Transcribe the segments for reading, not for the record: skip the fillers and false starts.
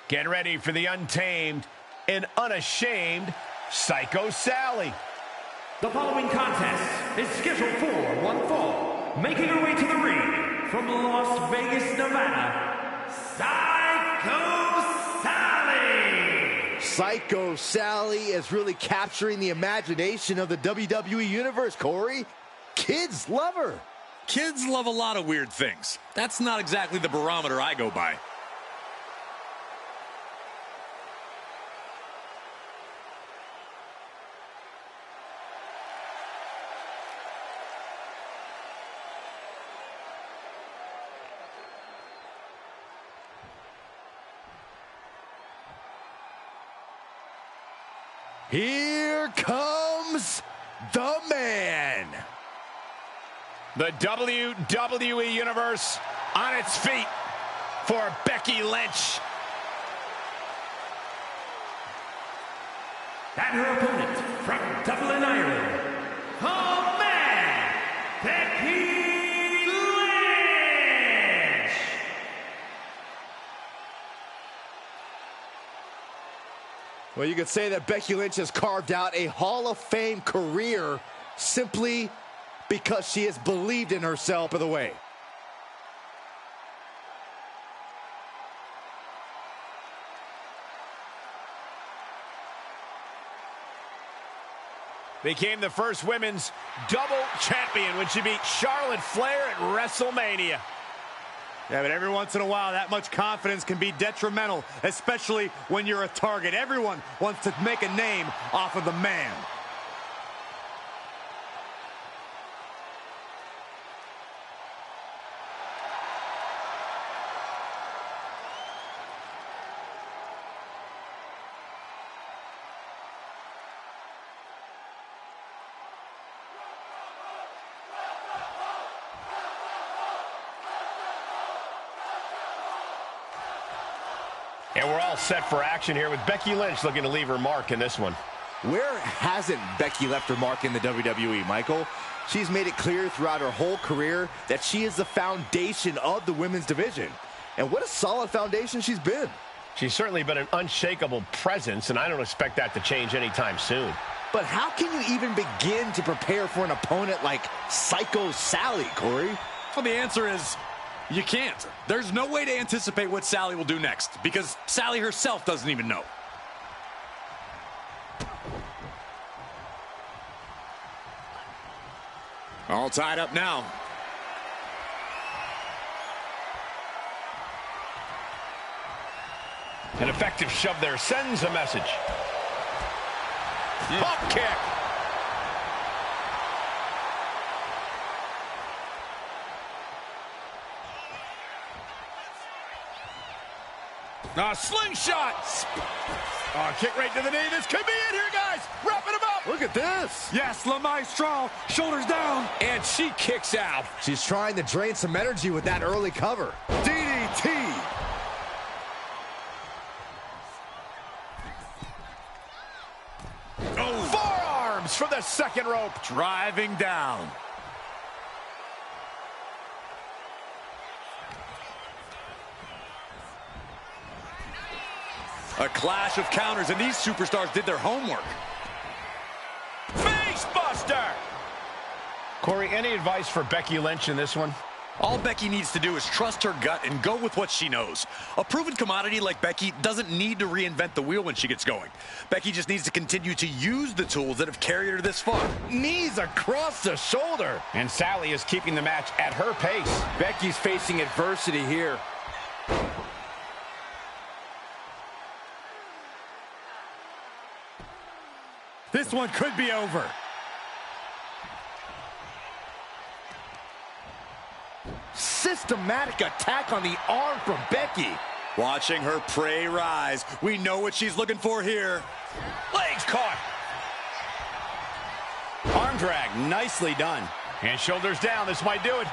Get ready for the untamed and unashamed Psycho Sally. The following contest is scheduled for one fall. Making her way to the ring from Las Vegas, Nevada, Psycho Sally! Psycho Sally is really capturing the imagination of the WWE Universe, Corey. Kids love her. Kids love a lot of weird things. That's not exactly the barometer I go by. Here comes the man. The WWE Universe on its feet for Becky Lynch. And her opponent from Dublin, Ireland, the man, Becky Lynch! Well, you could say that Becky Lynch has carved out a Hall of Fame career simply because she has believed in herself for the way. Became the first women's double champion when she beat Charlotte Flair at WrestleMania. Yeah, but every once in a while, that much confidence can be detrimental, especially when you're a target. Everyone wants to make a name off of the man. And we're all set for action here with Becky Lynch looking to leave her mark in this one. Where hasn't Becky left her mark in the WWE, Michael? She's made it clear throughout her whole career that she is the foundation of the women's division. And what a solid foundation she's been. She's certainly been an unshakable presence, and I don't expect that to change anytime soon. But how can you even begin to prepare for an opponent like Psycho Sally, Corey? Well, the answer is you can't. There's no way to anticipate what Sally will do next because Sally herself doesn't even know. All tied up now. An effective shove there sends a message. Pop kick. Slingshot. Kick right to the knee. This could be it here, guys. Wrapping him up. Look at this. Yes, La Maestro, shoulders down. And she kicks out. She's trying to drain some energy with that early cover. DDT. Oh. Forearms from the second rope. Driving down. A clash of counters, and these superstars did their homework. Face buster. Corey, any advice for Becky Lynch in this one? All Becky needs to do is trust her gut and go with what she knows. A proven commodity like Becky doesn't need to reinvent the wheel when she gets going. Becky just needs to continue to use the tools that have carried her this far. Knees across the shoulder. And Sally is keeping the match at her pace. Becky's facing adversity here. This one could be over. Systematic attack on the arm from Becky. Watching her prey rise. We know what she's looking for here. Legs caught. Arm drag, nicely done. And shoulders down, this might do it.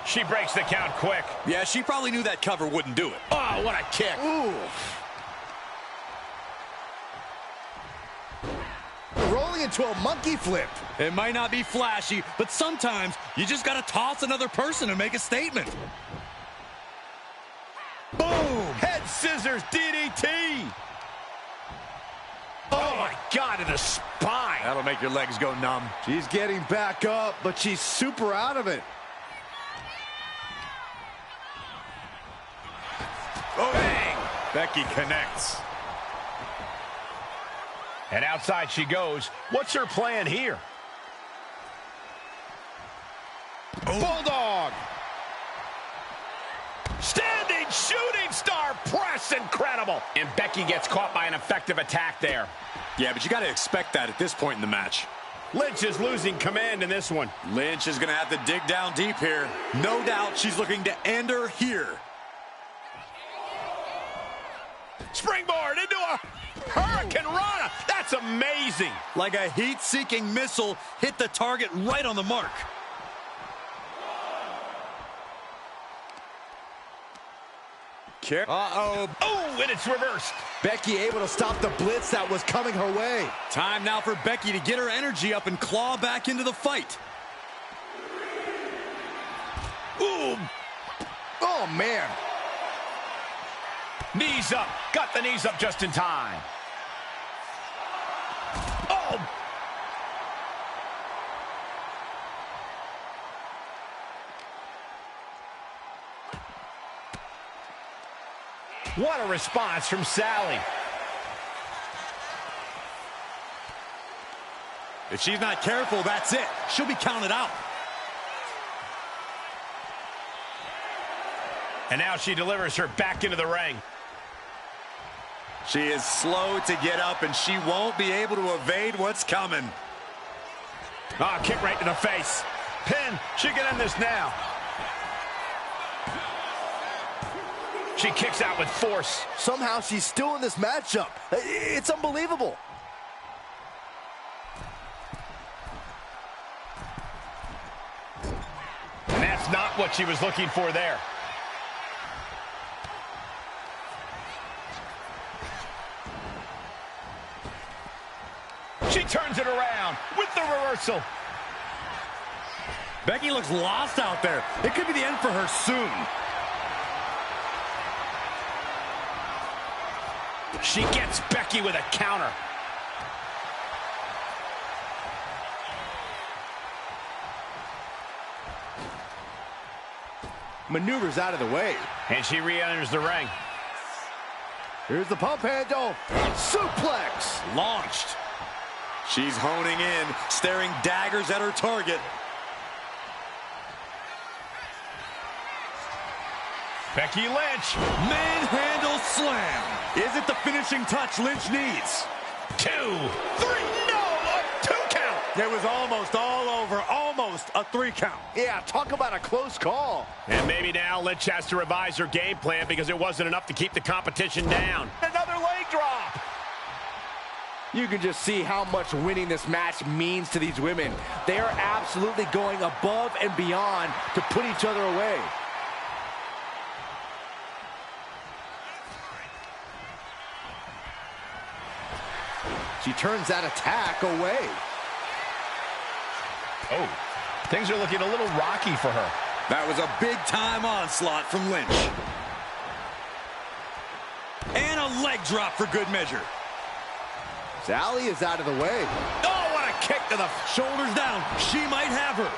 She breaks the count quick. Yeah, she probably knew that cover wouldn't do it. Oh, what a kick. Ooh. Rolling into a monkey flip. It might not be flashy, but sometimes you just got to toss another person and make a statement. scissors DDT. Oh, my God, in the spine. That'll make your legs go numb. She's getting back up, but she's super out of it. Oh, bang. Becky connects. And outside she goes. What's her plan here? Bulldog. Standing shooting star press. Incredible. And Becky gets caught by an effective attack there. Yeah, but you got to expect that at this point in the match. Lynch is losing command in this one. Lynch is going to have to dig down deep here. No doubt she's looking to end her here. Springboard into a Hurricane Rana. That's amazing. Like a heat-seeking missile, hit the target right on the mark. Uh-oh. Oh, and it's reversed. Becky able to stop the blitz that was coming her way. Time now for Becky to get her energy up and claw back into the fight. Ooh. Oh, man. Knees up. Got the knees up just in time. Oh. What a response from Sally. If she's not careful, that's it. She'll be counted out. And now she delivers her back into the ring. She is slow to get up, and she won't be able to evade what's coming. Ah, kick right to the face. Pin. She can end this now. She kicks out with force. Somehow she's still in this matchup. It's unbelievable. And that's not what she was looking for there. She turns it around with the reversal. Becky looks lost out there. It could be the end for her soon. She gets Becky with a counter. Maneuvers out of the way. And she re-enters the ring. Here's the pump handle. Suplex. Launched. She's honing in, staring daggers at her target. Becky Lynch. Manhandle slam. Is it the finishing touch Lynch needs? 2, 3, no, a 2 count. It was almost all over, almost a 3 count. Yeah, talk about a close call. And maybe now Lynch has to revise her game plan because it wasn't enough to keep the competition down. Another leg drop. You can just see how much winning this match means to these women. They are absolutely going above and beyond to put each other away. She turns that attack away. Oh, things are looking a little rocky for her. That was a big-time onslaught from Lynch. And a leg drop for good measure. Sally is out of the way. Oh, what a kick to the... Shoulders down. She might have her.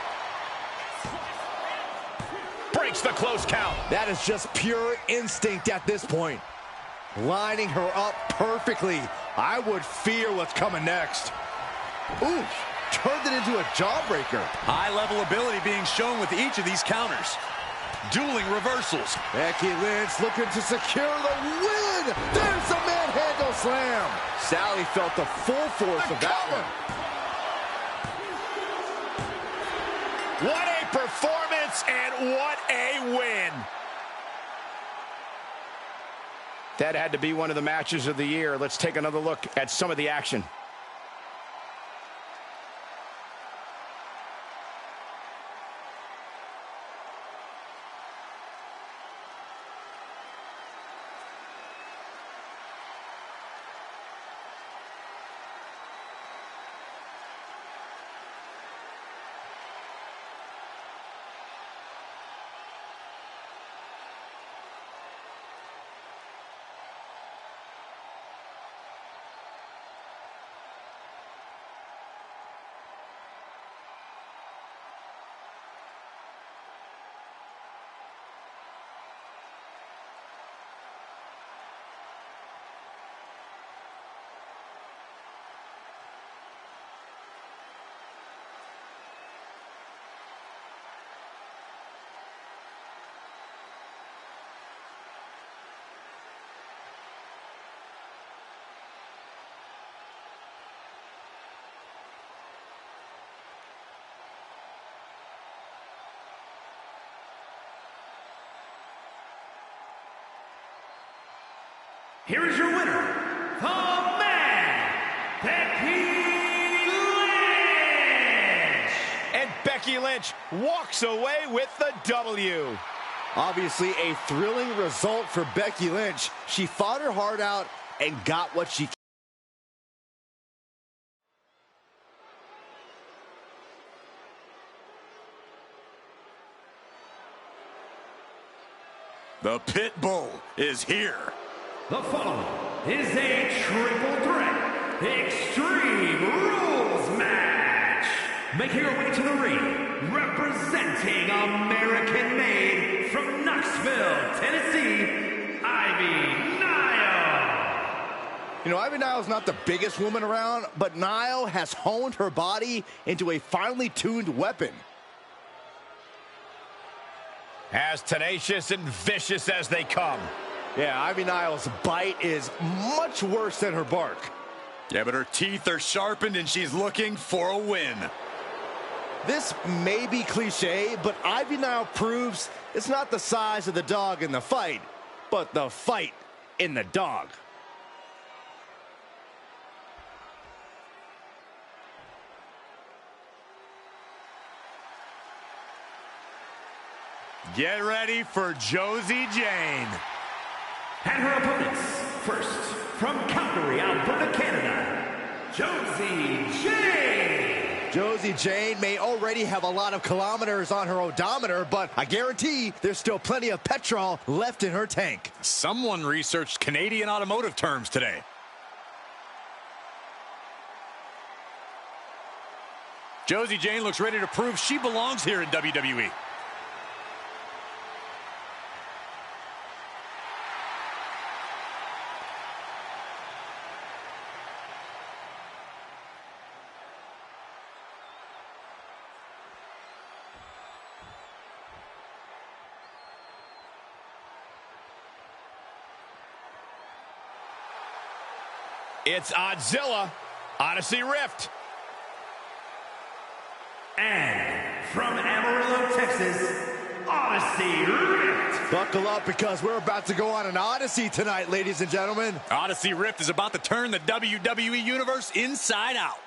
Breaks the close count. That is just pure instinct at this point. Lining her up perfectly. I would fear what's coming next. Ooh, turned it into a jawbreaker. High-level ability being shown with each of these counters. Dueling reversals. Becky Lynch looking to secure the win. There's the manhandle slam. Sally felt the full force of that one. What a performance and what a win. That had to be one of the matches of the year. Let's take another look at some of the action. here is your winner, the man, Becky Lynch! And Becky Lynch walks away with the W. Obviously a thrilling result for Becky Lynch. She fought her heart out and got what she. The Pit Bull is here. The following is a triple threat Extreme Rules match. Making her way to the ring, representing American-made from Knoxville, Tennessee, Ivy Nile. You know, Ivy Nile's not the biggest woman around, but Nile has honed her body into a finely tuned weapon. As tenacious and vicious as they come. Yeah, Ivy Nile's bite is much worse than her bark. Yeah, but her teeth are sharpened and she's looking for a win. This may be cliche, but Ivy Nile proves it's not the size of the dog in the fight, but the fight in the dog. Get ready for Josie Jane. And her opponents, first, from Calgary, Alberta, Canada, Josie Jane. Josie Jane may already have a lot of kilometers on her odometer, but I guarantee there's still plenty of petrol left in her tank. Someone researched Canadian automotive terms today. Josie Jane looks ready to prove she belongs here in WWE. It's Odzilla, Odyssey Rift. And from Amarillo, Texas, Odyssey Rift. Buckle up because we're about to go on an odyssey tonight, ladies and gentlemen. Odyssey Rift is about to turn the WWE Universe inside out.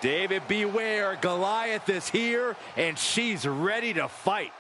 David, beware. Goliath is here, and she's ready to fight.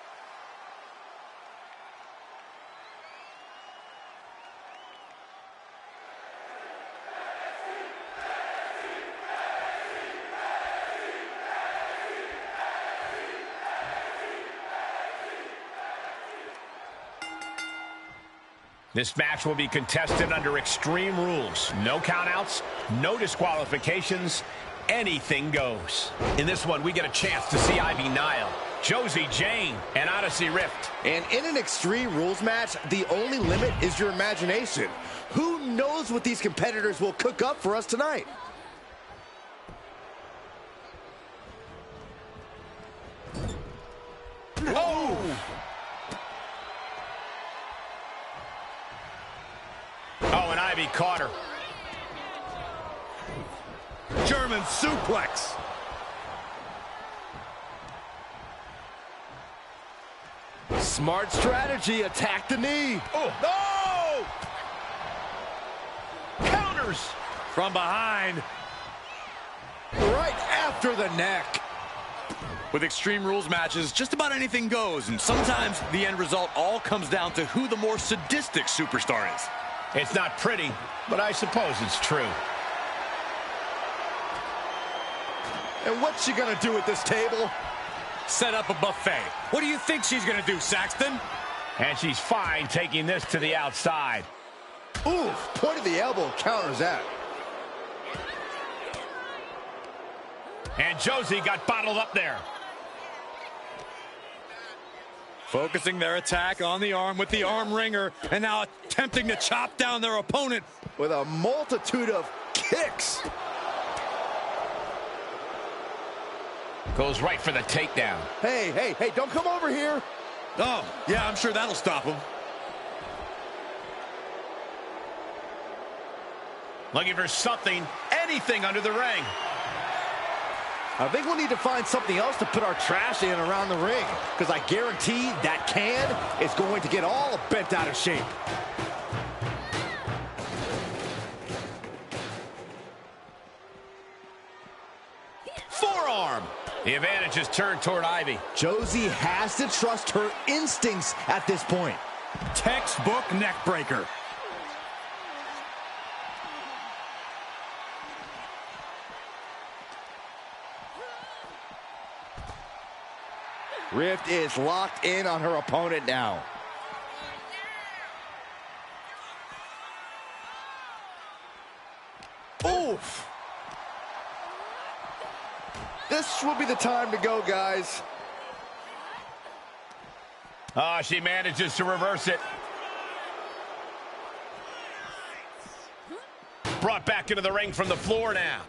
This match will be contested under Extreme Rules. No countouts, no disqualifications, anything goes. In this one, we get a chance to see Ivy Nile, Josie Jane, and Odyssey Rift. And in an Extreme Rules match, the only limit is your imagination. Who knows what these competitors will cook up for us tonight? Oh! Oh, and Ivy caught her. German suplex. Smart strategy, attack the knee. Oh, no! Counters! From behind. Right after the neck. With Extreme Rules matches, just about anything goes, and sometimes the end result all comes down to who the more sadistic superstar is. It's not pretty, but I suppose it's true. And what's she gonna do at this table? Set up a buffet. What do you think she's gonna do, Saxton? And she's fine taking this to the outside. Oof, point of the elbow counters that. And Josie got bottled up there. Focusing their attack on the arm with the arm wringer, and now attempting to chop down their opponent. With a multitude of kicks. Goes right for the takedown. Hey, hey, hey, don't come over here. Oh, yeah, I'm sure that'll stop him. Looking for something, anything under the ring. I think we'll need to find something else to put our trash in around the ring, because I guarantee that can is going to get all bent out of shape. Forearm. The advantage is turned toward Ivy. Josie has to trust her instincts at this point. Textbook neck breaker. Rift is locked in on her opponent now. Oof! This will be the time to go, guys. Oh, she manages to reverse it. Brought back into the ring from the floor now.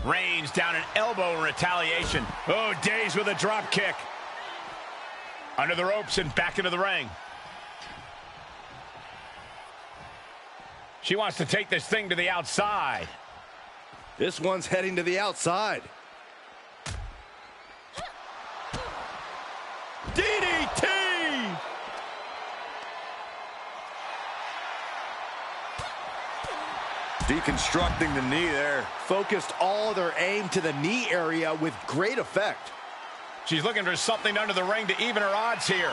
Rains down an elbow in retaliation. Oh, Days with a drop kick. Under the ropes and back into the ring. She wants to take this thing to the outside. This one's heading to the outside. DDT! Deconstructing the knee there. Focused all their aim to the knee area with great effect. She's looking for something under the ring to even her odds here.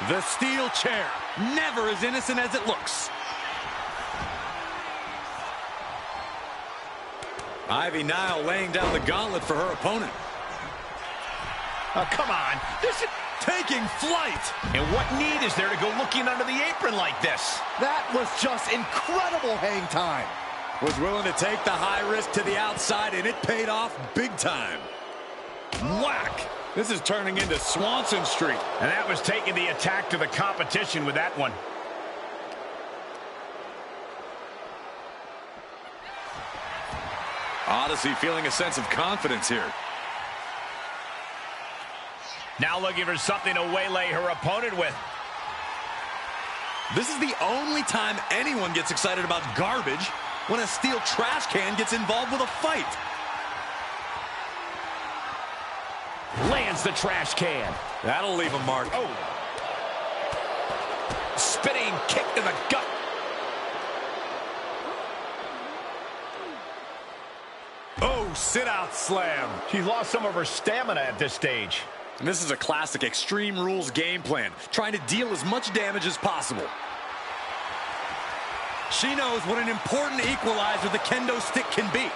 The steel chair. Never as innocent as it looks. Ivy Nile laying down the gauntlet for her opponent. Oh, come on. This is Taking flight. And what need is there to go looking under the apron like this? That was just incredible hang time. Was willing to take the high risk to the outside, and it paid off big time. Whack. This is turning into Swanson Street. And that was taking the attack to the competition with that one. Odyssey feeling a sense of confidence here. Now looking for something to waylay her opponent with. This is the only time anyone gets excited about garbage, when a steel trash can gets involved with a fight. Lands the trash can. That'll leave a mark. Oh. Spinning kick to the gut. Oh, sit-out slam. She's lost some of her stamina at this stage. And this is a classic Extreme Rules game plan, trying to deal as much damage as possible. She knows what an important equalizer the kendo stick can be.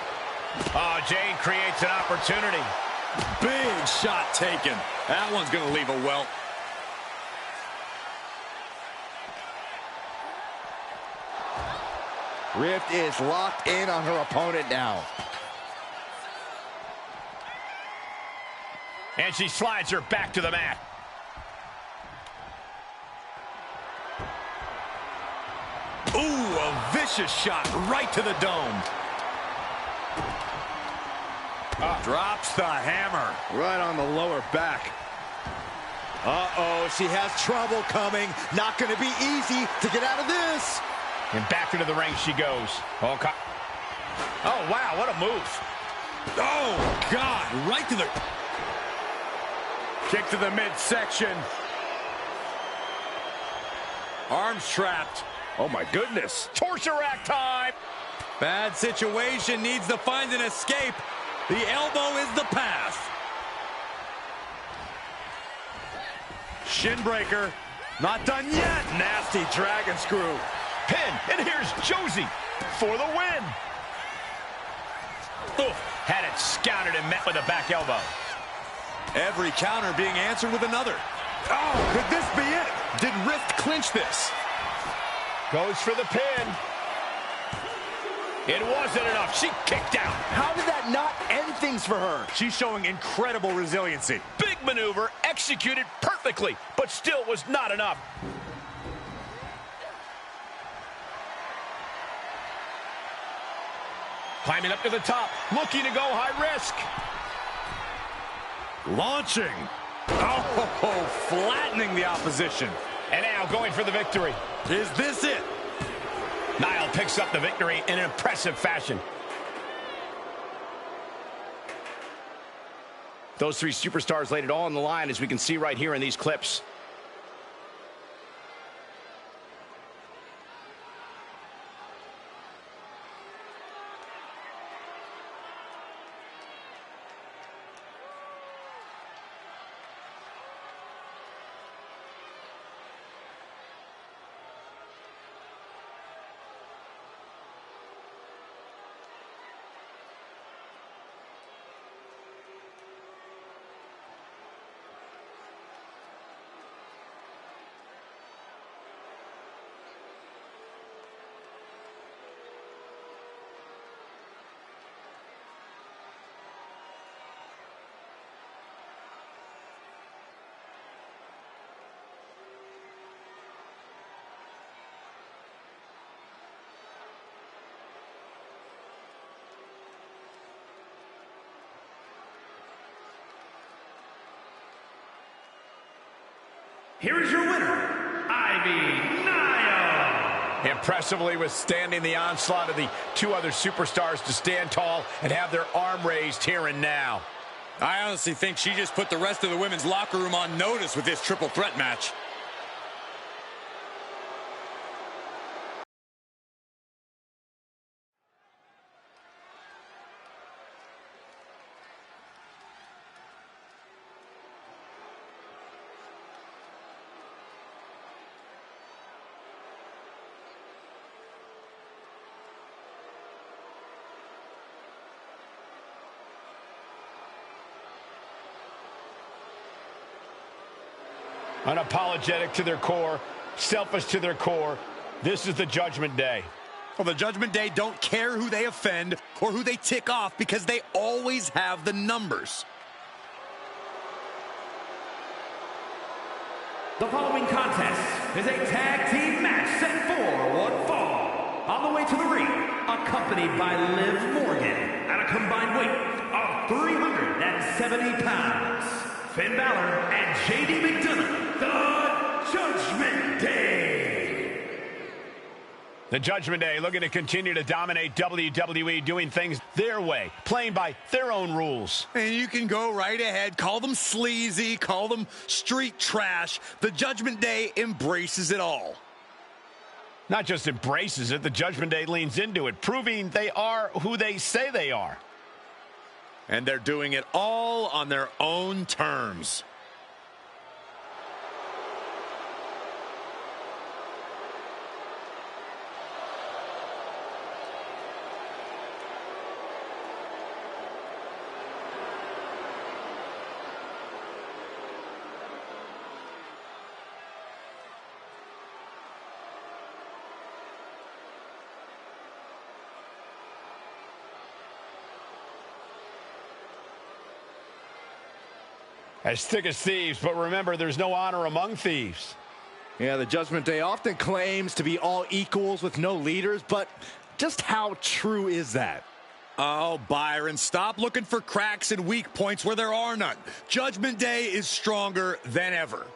Oh, Jane creates an opportunity. Big shot taken. That one's going to leave a welt. Rift is locked in on her opponent now. And she slides her back to the mat. Ooh, a vicious shot right to the dome. Drops the hammer. Right on the lower back. Uh-oh, she has trouble coming. Not going to be easy to get out of this. And back into the ring she goes. Oh, wow, what a move. Oh, God, right to the... Kick to the midsection. Arms trapped. Oh, my goodness. Torture rack time. Bad situation, needs to find an escape. The elbow is the path. Shinbreaker. Not done yet. Nasty dragon screw. Pin, and here's Josie for the win. Oof, had it scouted and met with a back elbow. Every counter being answered with another. Oh, could this be it? Did Rift clinch this? Goes for the pin. It wasn't enough. She kicked out. How did that not end things for her? She's showing incredible resiliency. Big maneuver, executed perfectly, but still was not enough. Climbing up to the top, looking to go high risk. Launching. Oh, flattening the opposition. And now going for the victory. Is this it? Niall picks up the victory in an impressive fashion. Those three superstars laid it all on the line, as we can see right here in these clips. Here is your winner, Ivy Nile. Impressively withstanding the onslaught of the two other superstars to stand tall and have their arm raised here and now. I honestly think she just put the rest of the women's locker room on notice with this triple threat match. Unapologetic to their core, selfish to their core. This is the Judgment Day. Well, the Judgment Day don't care who they offend or who they tick off because they always have the numbers. The following contest is a tag team match set for one fall. On the way to the ring, accompanied by Liv Morgan at a combined weight of 370 pounds. Finn Balor and JD McDonough, the Judgment Day. The Judgment Day looking to continue to dominate WWE, doing things their way, playing by their own rules. And you can go right ahead, call them sleazy, call them street trash. The Judgment Day embraces it all. Not just embraces it, the Judgment Day leans into it, proving they are who they say they are. And they're doing it all on their own terms. As thick as thieves, but remember, there's no honor among thieves. Yeah, the Judgment Day often claims to be all equals with no leaders, but just how true is that? Oh, Byron, stop looking for cracks and weak points where there are none. Judgment Day is stronger than ever.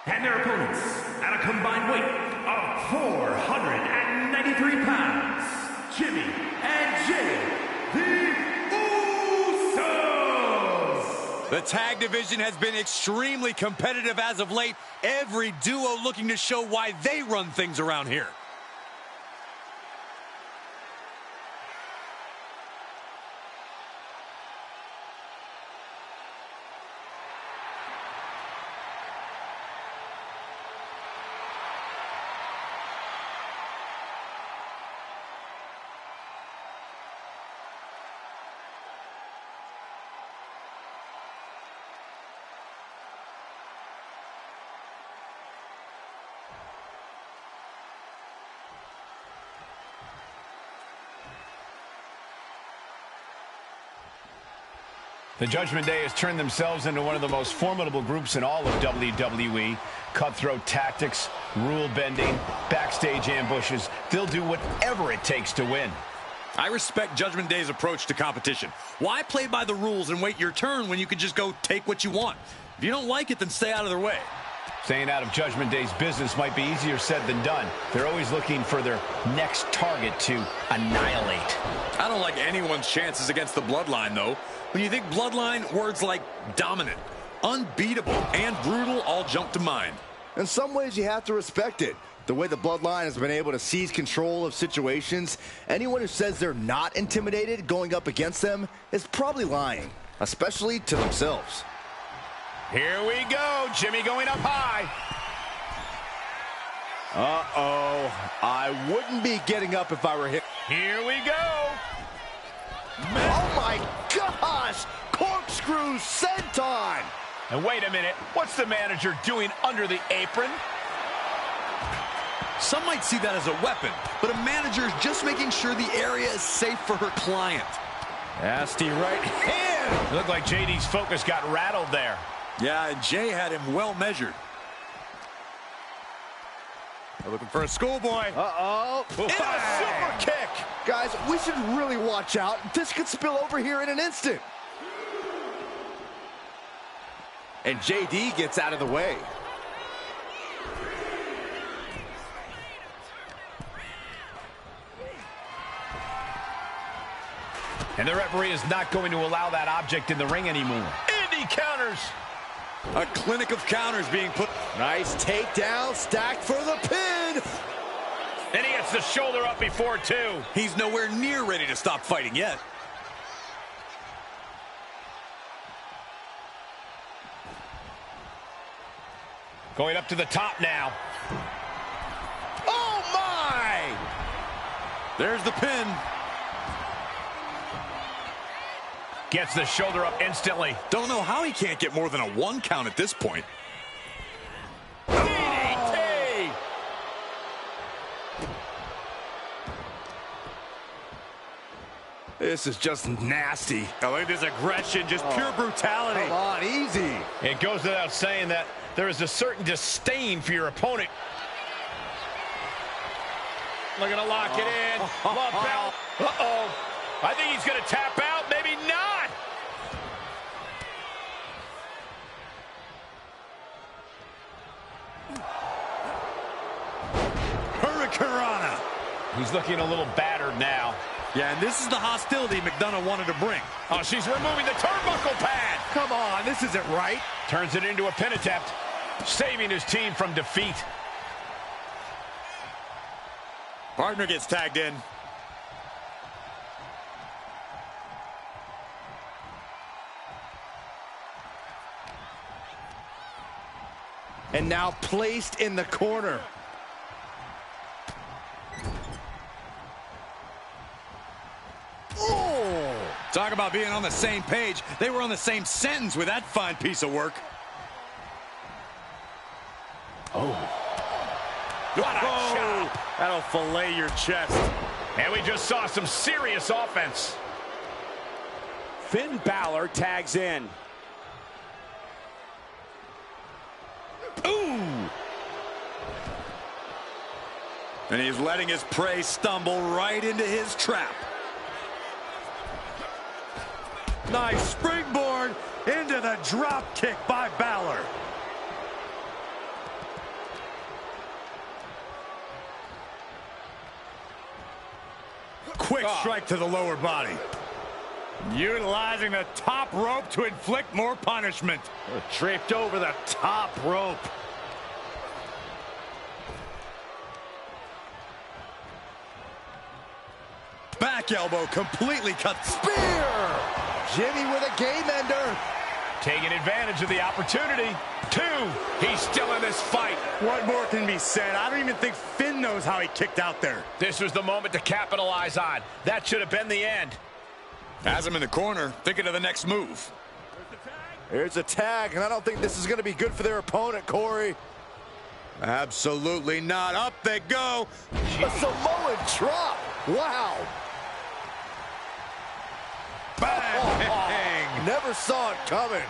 And their opponents at a combined weight of 493 pounds, Jimmy and Jay, the Usos. The tag division has been extremely competitive as of late. Every duo looking to show why they run things around here. The Judgment Day has turned themselves into one of the most formidable groups in all of WWE. Cutthroat tactics, rule bending, backstage ambushes. They'll do whatever it takes to win. I respect Judgment Day's approach to competition. Why play by the rules and wait your turn when you could just go take what you want? If you don't like it, then stay out of their way. Staying out of Judgment Day's business might be easier said than done. They're always looking for their next target to annihilate. I don't like anyone's chances against the Bloodline, though. When you think Bloodline, words like dominant, unbeatable, and brutal all jump to mind. In some ways, you have to respect it. The way the Bloodline has been able to seize control of situations, anyone who says they're not intimidated going up against them is probably lying, especially to themselves. Here we go. Jimmy going up high. Uh-oh. I wouldn't be getting up if I were hit. Here we go. Oh, my gosh! Corkscrew senton! And wait a minute. What's the manager doing under the apron? Some might see that as a weapon, but a manager is just making sure the area is safe for her client. Nasty right hand! It looked like JD's focus got rattled there. Yeah, and Jay had him well measured. They're looking for a schoolboy. Uh-oh. And a super kick! Guys, we should really watch out. This could spill over here in an instant. And JD gets out of the way. And the referee is not going to allow that object in the ring anymore. And he counters. A clinic of counters being put. Nice takedown, stacked for the pin. And he gets the shoulder up before two. He's nowhere near ready to stop fighting yet. Going up to the top now. Oh, my! There's the pin. Gets the shoulder up instantly. Don't know how he can't get more than a 1 count at this point. DDT! This is just nasty. Oh, look at this aggression, just pure brutality. Come on, easy. It goes without saying that there is a certain disdain for your opponent. Looking to lock it in. Love belt. Uh-oh. I think he's going to tap out. Maybe not. Hurricanrana. He's looking a little battered now. Yeah, and this is the hostility McDonough wanted to bring. Oh, she's removing the turnbuckle pad. Come on, this isn't right. Turns it into a pin attempt, saving his team from defeat. Partner gets tagged in. And now placed in the corner. Oh! Talk about being on the same page. They were on the same sentence with that fine piece of work. Oh. What a shot. That'll fillet your chest. And we just saw some serious offense. Finn Balor tags in. Ooh. And he's letting his prey stumble right into his trap. Nice springboard into the drop kick by Balor. Quick strike to the lower body. Utilizing the top rope to inflict more punishment. Draped over the top rope. Back elbow completely cut. Spear! Jimmy with a game ender. Taking advantage of the opportunity. Two. He's still in this fight. What more can be said? I don't even think Finn knows how he kicked out there. This was the moment to capitalize on. That should have been the end. Has him in the corner, thinking of the next move. Here's a tag, and I don't think this is going to be good for their opponent, Corey. Absolutely not. Up they go. A Samoan drop. Wow. Bang! Never never saw it coming.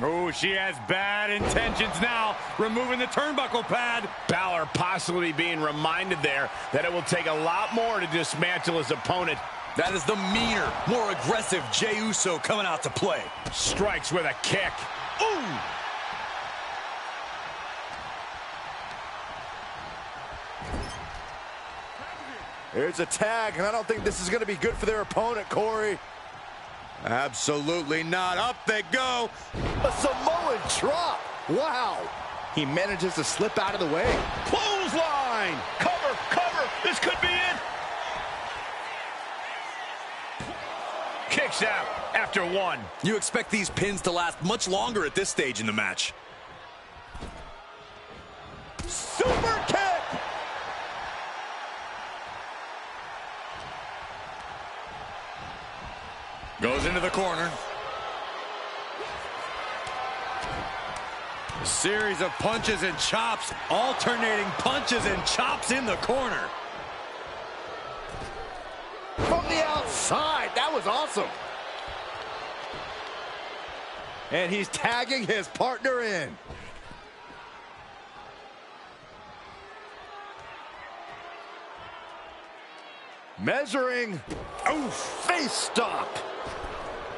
Oh, she has bad intentions now, removing the turnbuckle pad. Balor possibly being reminded there that it will take a lot more to dismantle his opponent. That is the meaner, more aggressive Jey Uso coming out to play. Strikes with a kick. Ooh! Here's a tag, and I don't think this is going to be good for their opponent, Corey. Absolutely not. Up they go. A Samoan drop. Wow. He manages to slip out of the way. Clothesline! Cover, cover! This could be it! Kicks out after one. You expect these pins to last much longer at this stage in the match. Super kick! Goes into the corner. A series of punches and chops, alternating punches and chops in the corner. From the outside, that was awesome. And he's tagging his partner in. Measuring. Oh, face stop.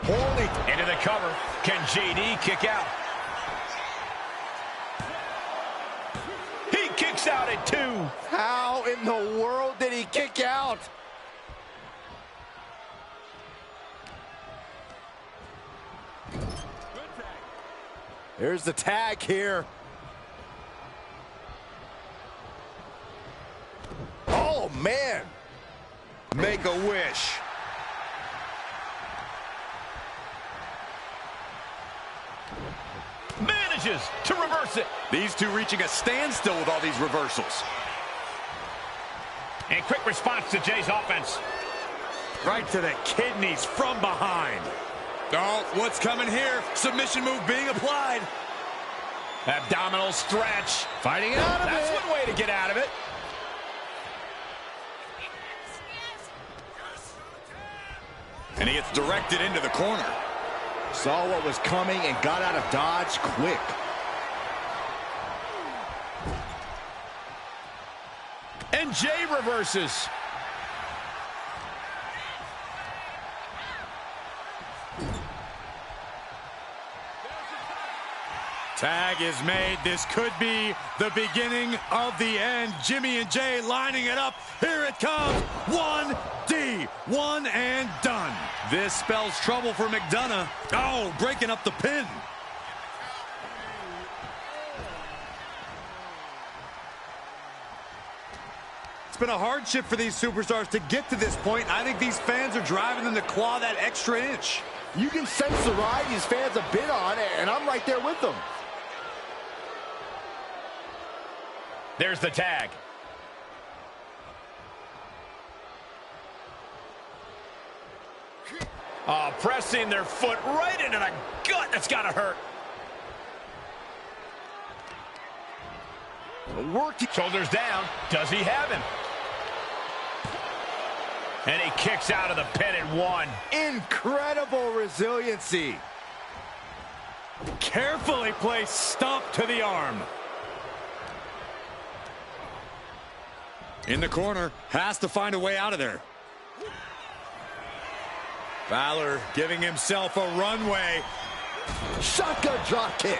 Holy. Into the cover. Can JD kick out? He kicks out at 2. How in the world did he kick out? There's the tag here. Oh, man. Make a wish. Manages to reverse it. These two reaching a standstill with all these reversals. And quick response to Jay's offense. Right to the kidneys from behind. Oh, what's coming here? Submission move being applied. Abdominal stretch. Fighting out of it. That's one way to get out of it. And he gets directed into the corner. Saw what was coming and got out of dodge quick. And Jay reverses. Tag is made. This could be the beginning of the end. Jimmy and Jay lining it up. Here it comes. 1D. One and done. This spells trouble for McDonough. Oh, breaking up the pin. It's been a hardship for these superstars to get to this point. I think these fans are driving them to claw that extra inch. You can sense the ride these fans have been on, and I'm right there with them. There's the tag. Oh, pressing their foot right into the gut. That's got to hurt. Working. Shoulders down. Does he have him? And he kicks out of the pin at 1. Incredible resiliency. Carefully placed stomp to the arm. In the corner, has to find a way out of there. Balor giving himself a runway. Shotgun drop kick.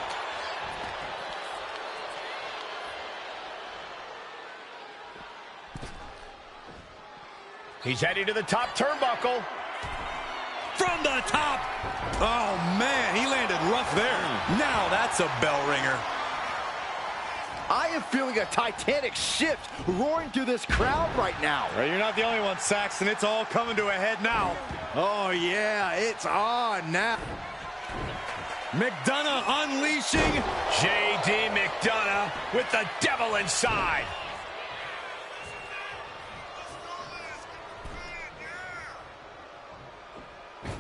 He's heading to the top turnbuckle. From the top. Oh, man, he landed rough there. Now that's a bell ringer. I am feeling a titanic shift roaring through this crowd right now. Well, you're not the only one, Saxton. It's all coming to a head now. Oh, yeah, it's on now. McDonough unleashing. J.D. McDonough with the devil inside.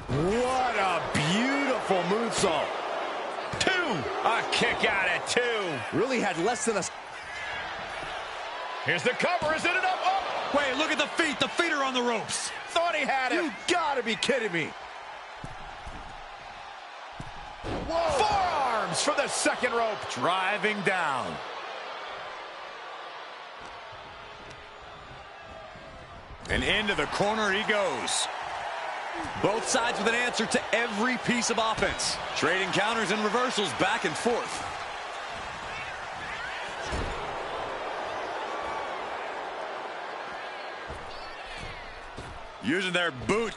What a beautiful moonsault. 2. A kick out at 2. Really had less than a... Here's the cover. Is it enough? Oh! Wait, look at the feet. The feet are on the ropes. Thought he had it. You gotta be kidding me. Whoa. Forearms from the second rope. Driving down. And into the corner he goes. Both sides with an answer to every piece of offense. Trading counters and reversals back and forth. Using their boot.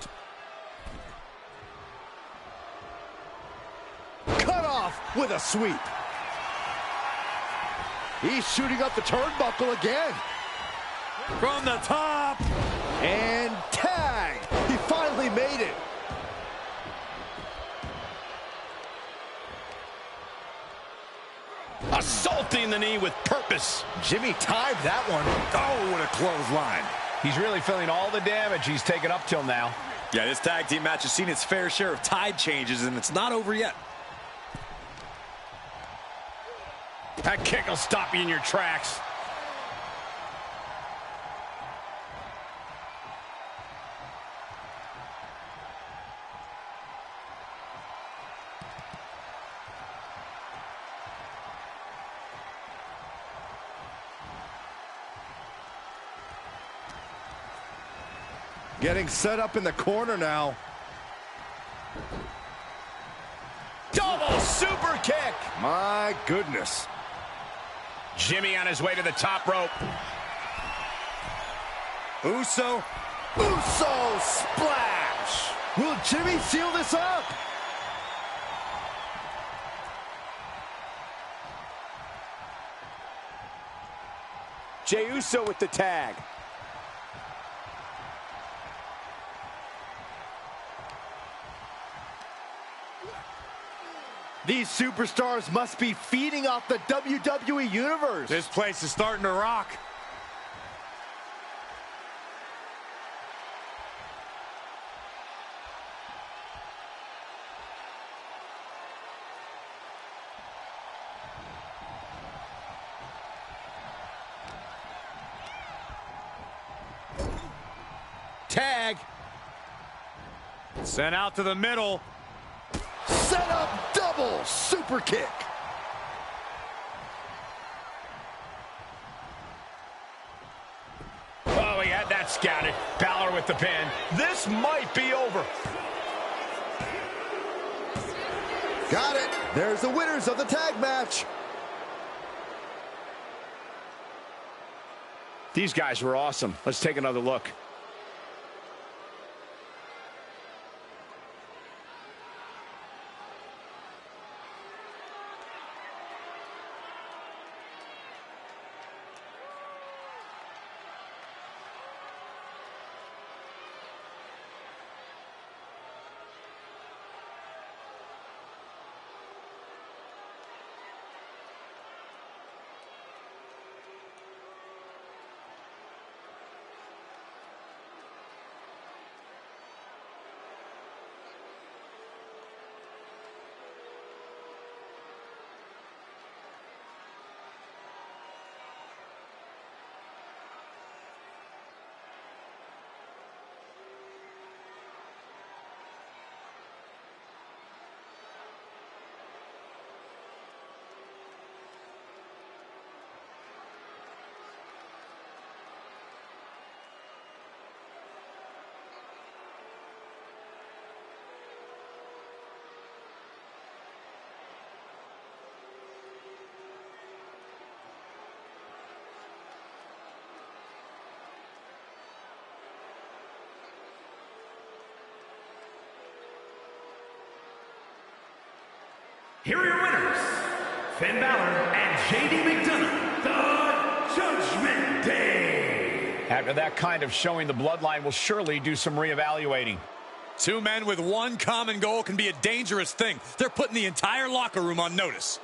Cut off with a sweep. He's shooting up the turnbuckle again. From the top. And tag. He finally made it. Assaulting the knee with purpose. Jimmy timed that one. Oh, what a clothesline. He's really feeling all the damage he's taken up till now. Yeah, this tag team match has seen its fair share of tide changes, and it's not over yet. That kick will stop you in your tracks. Getting set up in the corner now. Double super kick. My goodness. Jimmy on his way to the top rope. Uso. Uso splash. Will Jimmy seal this up? Jey Uso with the tag. These superstars must be feeding off the WWE Universe. This place is starting to rock. Tag. Sent out to the middle. Set up double super kick. Oh, he had that scouted. Balor with the pin. This might be over. Got it. There's the winners of the tag match. These guys were awesome. Let's take another look. Here are your winners, Finn Balor and JD McDonough, the Judgment Day. After that kind of showing, the bloodline will surely do some reevaluating. Two men with one common goal can be a dangerous thing. They're putting the entire locker room on notice.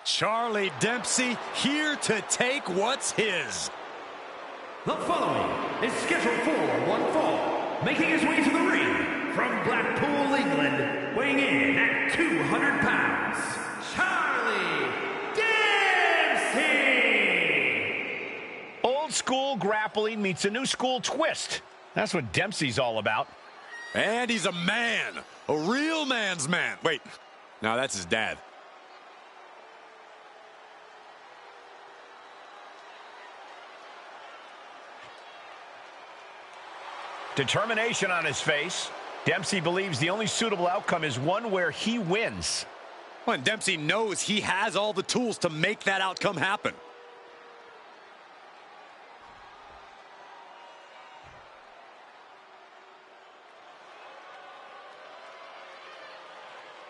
Charlie Dempsey here to take what's his. The following is scheduled for one fall, making his way to the ring from Blackpool, England, weighing in at 200 pounds, Charlie Dempsey! Old school grappling meets a new school twist. That's what Dempsey's all about. And he's a man, a real man's man. Wait, no, that's his dad. Determination on his face. Dempsey believes the only suitable outcome is one where he wins. Well, and Dempsey knows he has all the tools to make that outcome happen.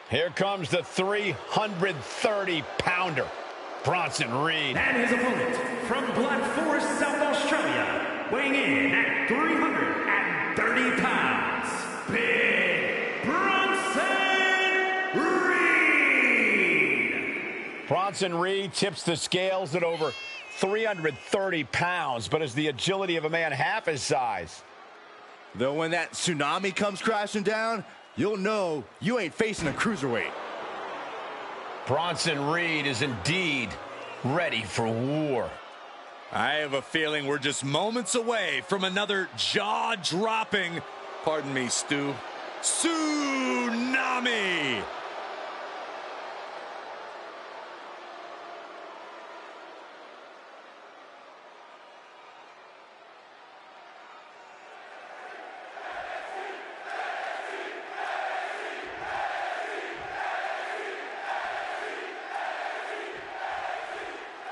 Here comes the 330-pounder, Bronson Reed. And his opponent from Black Forest, South Australia, weighing in at 330 pounds, Big Bronson Reed! Bronson Reed tips the scales at over 330 pounds, but has the agility of a man half his size. Though when that tsunami comes crashing down, you'll know you ain't facing a cruiserweight. Bronson Reed is indeed ready for war. I have a feeling we're just moments away from another jaw-dropping, pardon me, Stu, tsunami!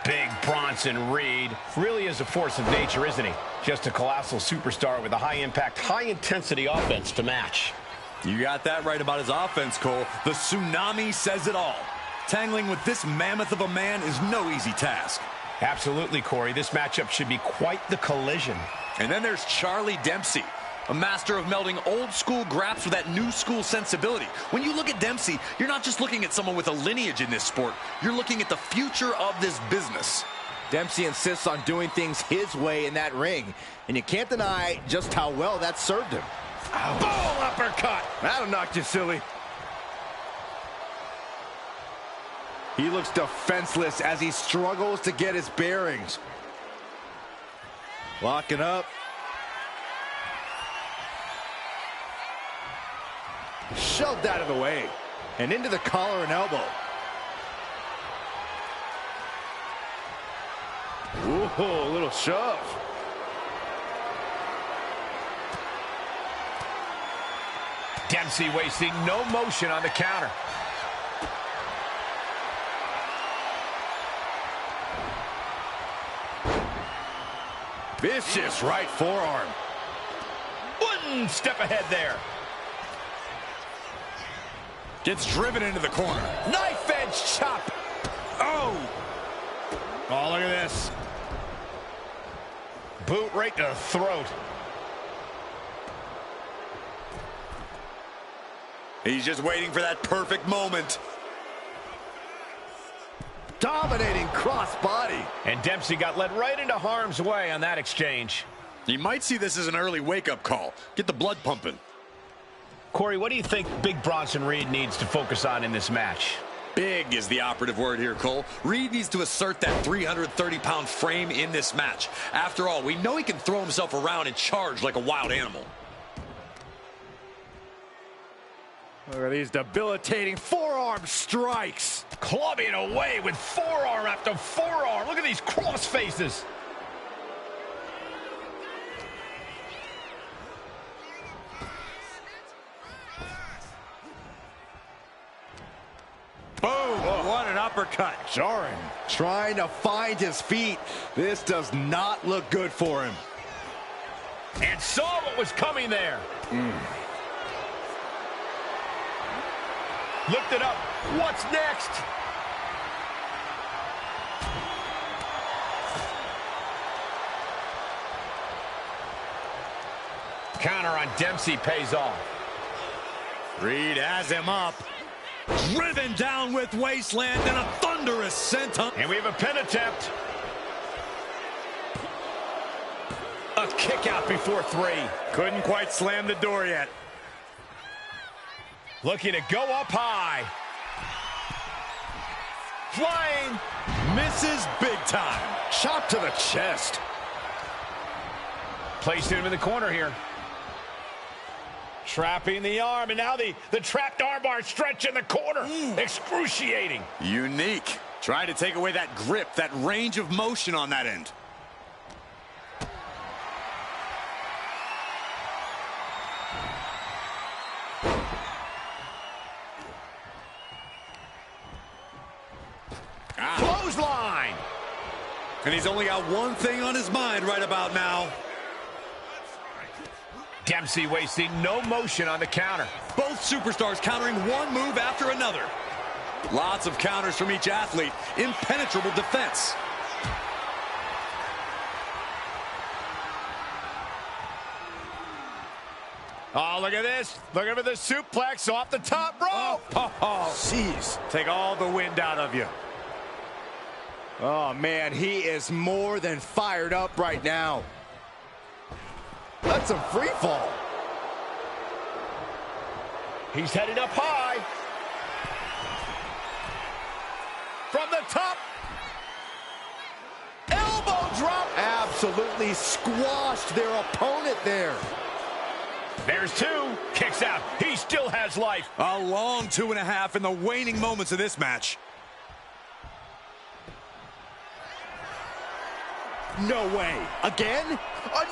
Big Bronson Reed really is a force of nature, isn't he? Just a colossal superstar with a high-impact, high-intensity offense to match. You got that right about his offense, Cole. The tsunami says it all. Tangling with this mammoth of a man is no easy task. Absolutely, Corey. This matchup should be quite the collision. And then there's Charlie Dempsey, a master of melding old school graps with that new school sensibility. When you look at Dempsey, you're not just looking at someone with a lineage in this sport. You're looking at the future of this business. Dempsey insists on doing things his way in that ring, and you can't deny just how well that served him. Boom uppercut! That'll knock you silly. He looks defenseless as he struggles to get his bearings. Locking up. Shoved out of the way. And into the collar and elbow. Ooh, a little shove. Dempsey wasting no motion on the counter. Vicious right forearm. One step ahead there. Gets driven into the corner. Knife edge chop. Oh! Oh, look at this. Boot right to the throat. He's just waiting for that perfect moment. Dominating crossbody. And Dempsey got led right into harm's way on that exchange. You might see this as an early wake-up call. Get the blood pumping. Corey, what do you think Big Bronson Reed needs to focus on in this match? Big is the operative word here, Cole. Reed needs to assert that 330-pound frame in this match. After all, we know he can throw himself around and charge like a wild animal. Look at these debilitating forearm strikes. Clubbing away with forearm after forearm. Look at these cross faces. Boom! Oh, what an uppercut. Jarring. Trying to find his feet. This does not look good for him. And saw what was coming there. Looked it up. What's next? Counter on Dempsey pays off. Reed has him up. Driven down with Wasteland and a thunder. thunderous senton. And we have a pin attempt. A kick out before 3. Couldn't quite slam the door yet. Looking to go up high. Flying. Misses big time. Shot to the chest. Placing him in the corner here. Trapping the arm, and now the trapped armbar stretch in the corner. Excruciating. Unique. Trying to take away that grip, that range of motion on that end. Clothesline. And he's only got one thing on his mind right about now. Dempsey wasting no motion on the counter. Both superstars countering one move after another. Lots of counters from each athlete. Impenetrable defense. Oh, look at this. Look at the suplex off the top rope. Jeez. Take all the wind out of you. Oh, man, he is more than fired up right now. That's a free fall. He's headed up high. From the top. Elbow drop. Absolutely squashed their opponent there. There's 2. Kicks out. He still has life. A long 2.5 in the waning moments of this match. No way. Again?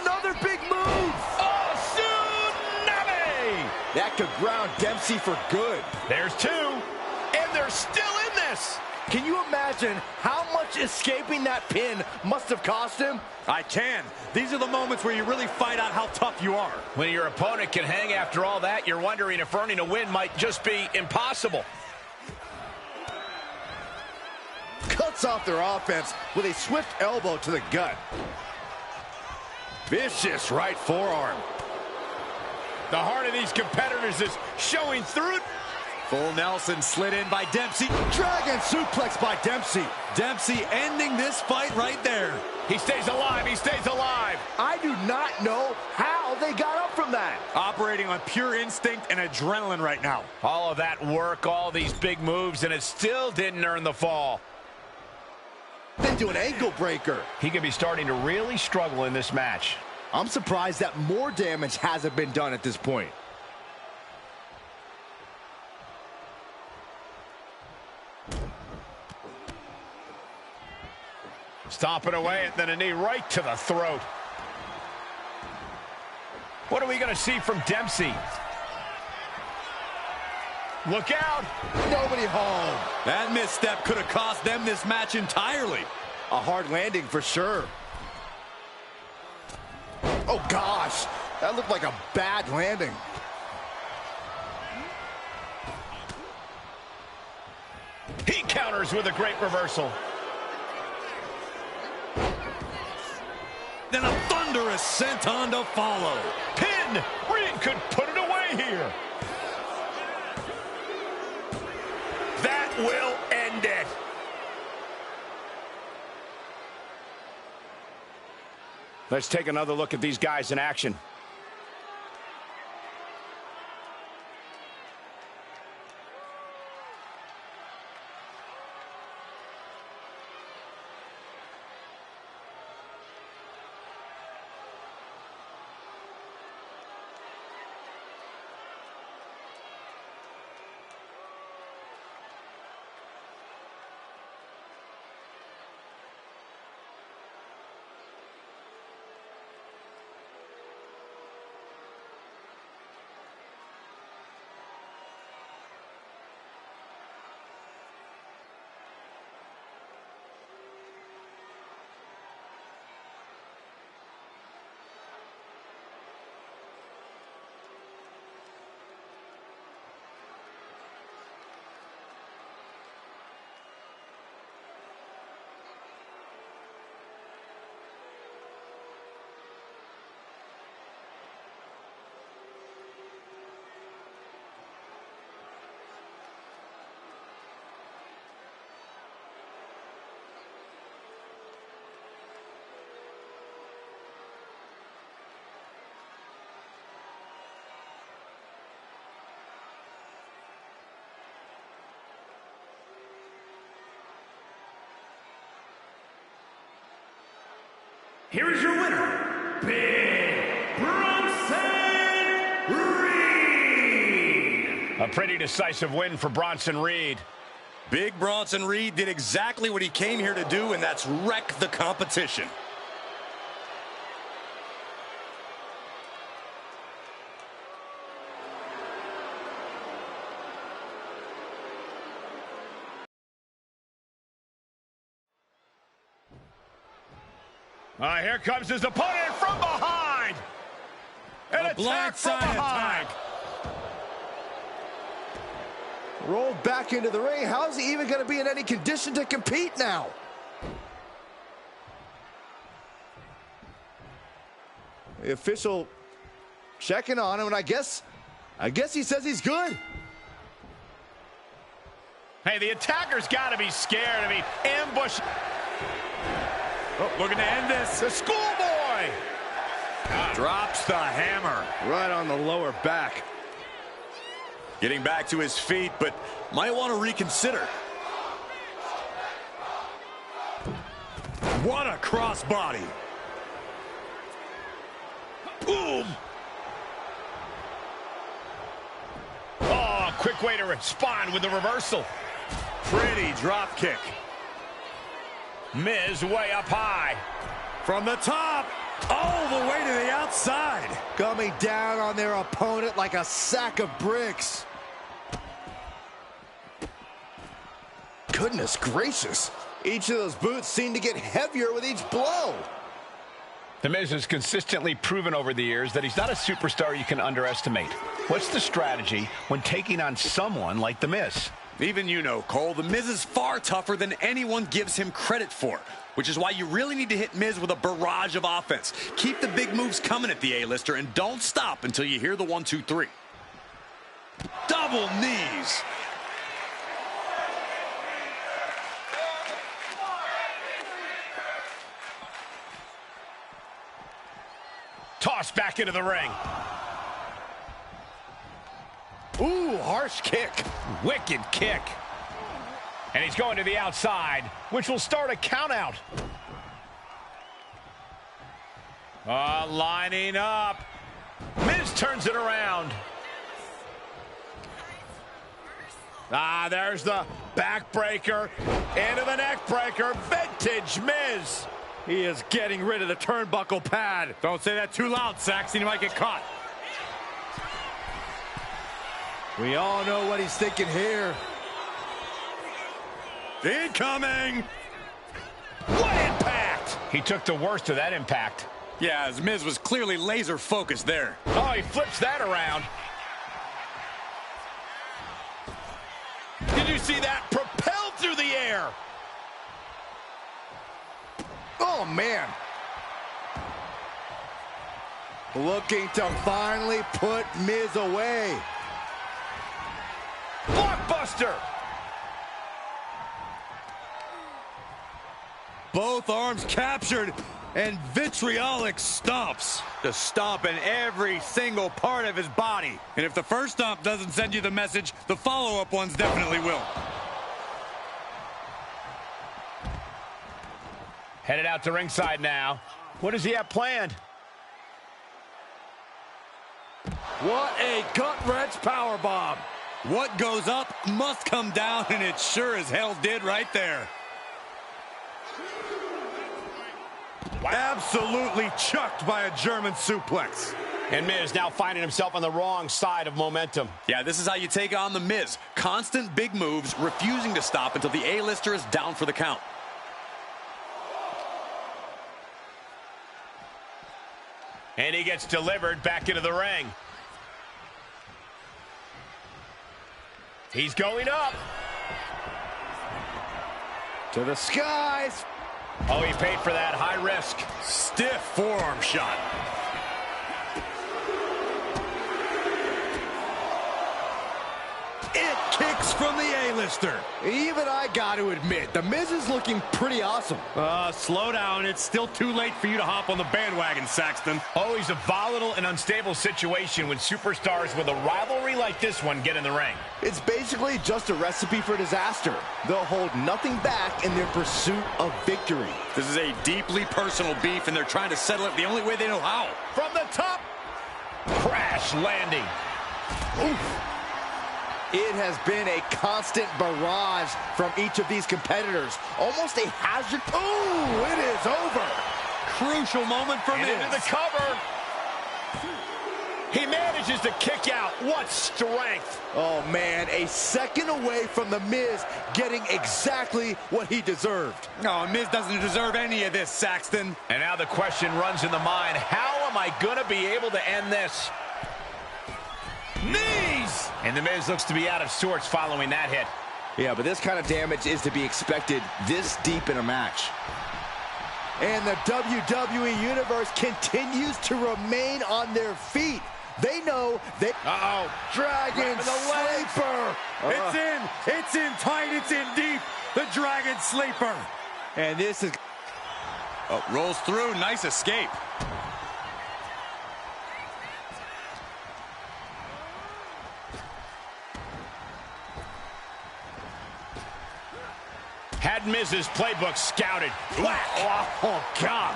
Another big move. Oh, tsunami! That could ground Dempsey for good. There's 2. And they're still in this. Can you imagine how much escaping that pin must have cost him? I can. These are the moments where you really find out how tough you are. When your opponent can hang after all that, you're wondering if earning a win might just be impossible. Cuts off their offense with a swift elbow to the gut. Vicious right forearm. The heart of these competitors is showing through. Full Nelson slid in by Dempsey. Dragon suplex by Dempsey. Dempsey ending this fight right there. He stays alive. He stays alive. I do not know how they got up from that. Operating on pure instinct and adrenaline right now. All of that work, all these big moves, and it still didn't earn the fall. Then do an ankle breaker. He could be starting to really struggle in this match. I'm surprised that more damage hasn't been done at this point. Stomping away, and then a knee right to the throat. What are we going to see from Dempsey? Look out! Nobody home. That misstep could have cost them this match entirely. A hard landing for sure. Oh gosh, that looked like a bad landing. He counters with a great reversal. Then a thunderous senton to follow. Pin! Reed could put it away here. That will end it. Let's take another look at these guys in action. here is your winner, Big Bronson Reed. A pretty decisive win for Bronson Reed. Big Bronson Reed did exactly what he came here to do, and that's wreck the competition. Here comes his opponent from behind. An attack from behind. Rolled back into the ring. How's he even going to be in any condition to compete now? The official checking on him, and I guess he says he's good. Hey, the attacker's got to be scared. I mean, ambush. Oh, looking to end this. The schoolboy Drops the hammer. Right on the lower back. Getting back to his feet, but might want to reconsider. What a crossbody. Boom. Oh, quick way to respond with the reversal. Pretty drop kick. Miz way up high. From the top, all the way to the outside. Coming down on their opponent like a sack of bricks. Goodness gracious. Each of those boots seem to get heavier with each blow. The Miz has consistently proven over the years that he's not a superstar you can underestimate. What's the strategy when taking on someone like The Miz? Even you know, Cole, The Miz is far tougher than anyone gives him credit for, which is why you really need to hit Miz with a barrage of offense. Keep the big moves coming at the A-lister and don't stop until you hear the 1, 2, 3. Double knees. Tossed back into the ring. Ooh, harsh kick. Wicked kick. And he's going to the outside, which will start a countout. Lining up. Miz turns it around. There's the backbreaker. Into the neck breaker. Vintage Miz. He is getting rid of the turnbuckle pad. Don't say that too loud, Saxon. You might get caught. We all know what he's thinking here. Incoming. What impact! He took the worst of that impact. Yeah, as Miz was clearly laser focused there. Oh, he flips that around. Did you see that? Propelled through the air. Oh, man. Looking to finally put Miz away. Blockbuster. Both arms captured and vitriolic stomps. The stomp in every single part of his body. And if the first stomp doesn't send you the message, the follow-up ones definitely will. Headed out to ringside now. What does he have planned? What a gut-wrench powerbomb. What goes up must come down, and it sure as hell did right there. Wow. Absolutely chucked by a German suplex. And Miz now finding himself on the wrong side of momentum. Yeah, this is how you take on The Miz. Constant big moves, refusing to stop until the A-lister is down for the count. And he gets delivered back into the ring. He's going up. To the skies. Oh, he paid for that. High risk. Stiff forearm shot. It kick looks from the A-lister. Even I got to admit, The Miz is looking pretty awesome. Slow down. It's still too late for you to hop on the bandwagon, Saxton. Always a volatile and unstable situation when superstars with a rivalry like this one get in the ring. It's basically just a recipe for disaster. They'll hold nothing back in their pursuit of victory. This is a deeply personal beef, and they're trying to settle it the only way they know how. From the top, crash landing. Oof. It has been a constant barrage from each of these competitors. Almost a hazard. Ooh, it is over. Crucial moment for Miz. Into the cover. He manages to kick out. What strength. Oh, man, a second away from The Miz getting exactly what he deserved. No, Miz doesn't deserve any of this, Saxton. And now the question runs in the mind, how am I going to be able to end this? Knees! And The Miz looks to be out of sorts following that hit. Yeah, but this kind of damage is to be expected this deep in a match. And the WWE Universe continues to remain on their feet. They know they... Dragon Sleeper! It's in tight, it's in deep. The Dragon Sleeper. And this is... Oh, rolls through, nice escape. Had Miz's playbook scouted. Whack! Oh, God.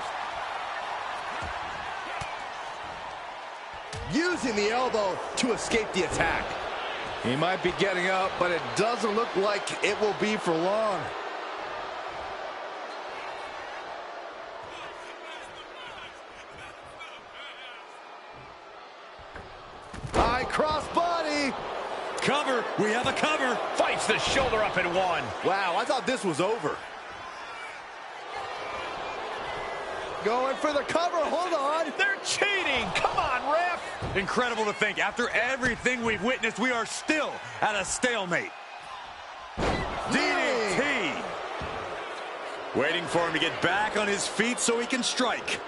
Using the elbow to escape the attack. He might be getting up, but it doesn't look like it will be for long. High crossbody. Cover. We have a cover. Fights the shoulder up and one. Wow, I thought this was over. Going for the cover. Hold on. They're cheating. Come on, ref. Incredible to think. After everything we've witnessed, we are still at a stalemate. DDT. Waiting for him to get back on his feet so he can strike.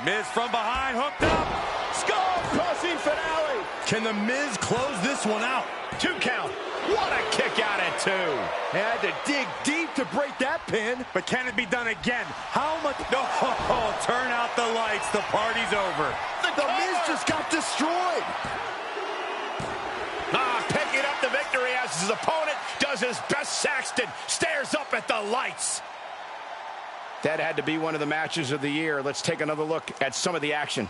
Miz from behind, hooked up. Skull-crushing finale. Can the Miz close this one out? 2 count. What a kick out at 2. Had to dig deep to break that pin. But can it be done again? How much? No, turn out the lights. The party's over. The Miz just got destroyed. Picking up the victory as his opponent does his best. Saxton stares up at the lights. That had to be one of the matches of the year. Let's take another look at some of the action.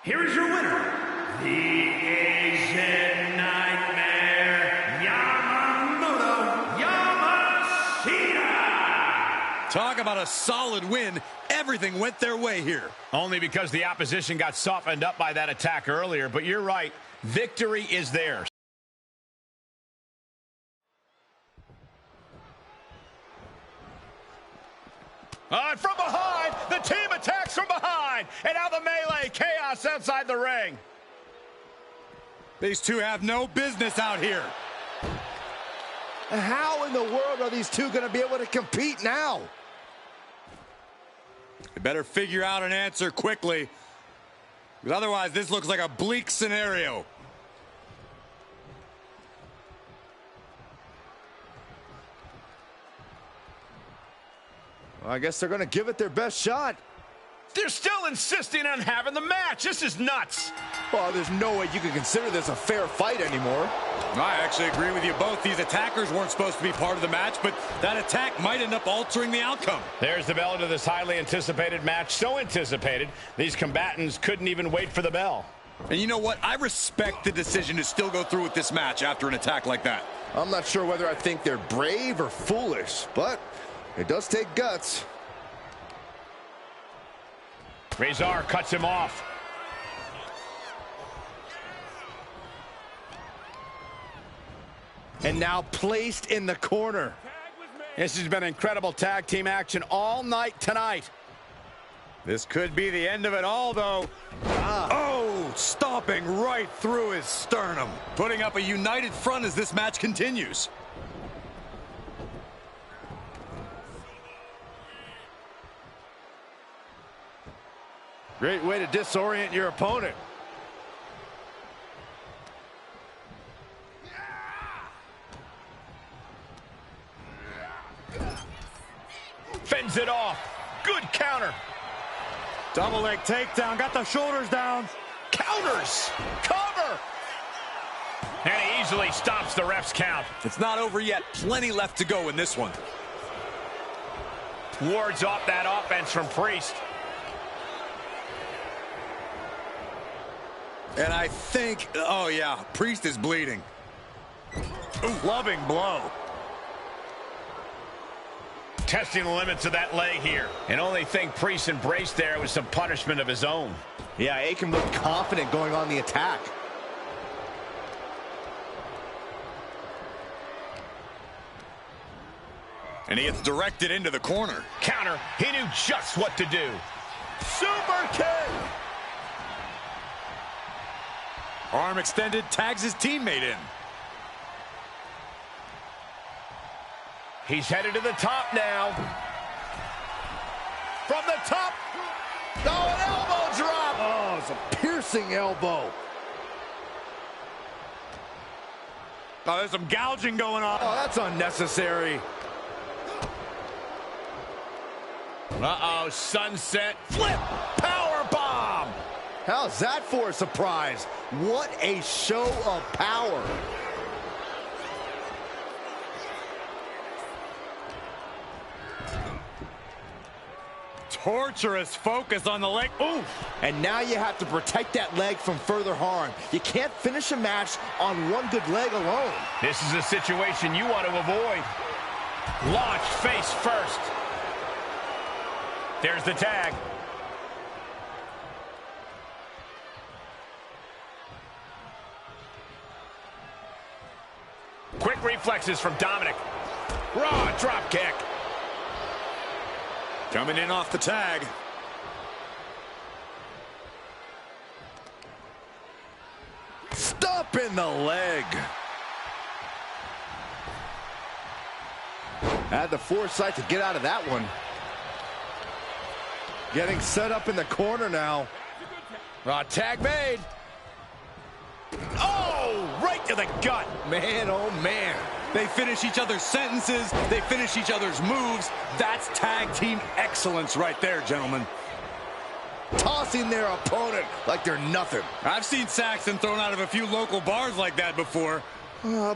Here is your winner, the Asian Nightmare, Yamamoto Yamashita. Talk about a solid win. Everything went their way here. Only because the opposition got softened up by that attack earlier. But you're right. Victory is theirs. From behind, the team attacks from behind. And now the melee, chaos outside the ring. These two have no business out here. How in the world are these two going to be able to compete now? They better figure out an answer quickly, because otherwise this looks like a bleak scenario. I guess they're going to give it their best shot. They're still insisting on having the match. This is nuts. Well, there's no way you can consider this a fair fight anymore. I actually agree with you both. These attackers weren't supposed to be part of the match, but that attack might end up altering the outcome. There's the bell to this highly anticipated match. So anticipated, these combatants couldn't even wait for the bell. And you know what? I respect the decision to still go through with this match after an attack like that. I'm not sure whether I think they're brave or foolish, but it does take guts. Razor cuts him off. And now placed in the corner. This has been incredible tag team action all night tonight. This could be the end of it all, though. Oh, stomping right through his sternum. Putting up a united front as this match continues. Great way to disorient your opponent. Fends it off. Good counter. Double leg takedown, got the shoulders down. Counters. Cover. And he easily stops the ref's count. It's not over yet. Plenty left to go in this one. Wards off that offense from Priest. And I think, oh yeah, Priest is bleeding. Loving blow. Testing the limits of that leg here. And only thing Priest embraced there was some punishment of his own. Yeah, Aiken looked confident going on the attack. And he gets directed into the corner. Counter. He knew just what to do. Super kick! Arm extended, tags his teammate in. He's headed to the top now. From the top. Oh, an elbow drop. Oh, it's a piercing elbow. Oh, there's some gouging going on. Oh, that's unnecessary. Uh-oh, sunset flip. Power bomb. How's that for a surprise? What a show of power. Torturous focus on the leg. Ooh. And now you have to protect that leg from further harm. You can't finish a match on one good leg alone. This is a situation you want to avoid. Launched face first. There's the tag. Quick reflexes from Dominic. Raw drop kick. Coming in off the tag. Stop in the leg. Had the foresight to get out of that one. Getting set up in the corner now. Tag made. Oh, right to the gut. Man, oh man. They finish each other's sentences. They finish each other's moves. That's tag team excellence right there, gentlemen. Tossing their opponent like they're nothing. I've seen Saxton thrown out of a few local bars like that before.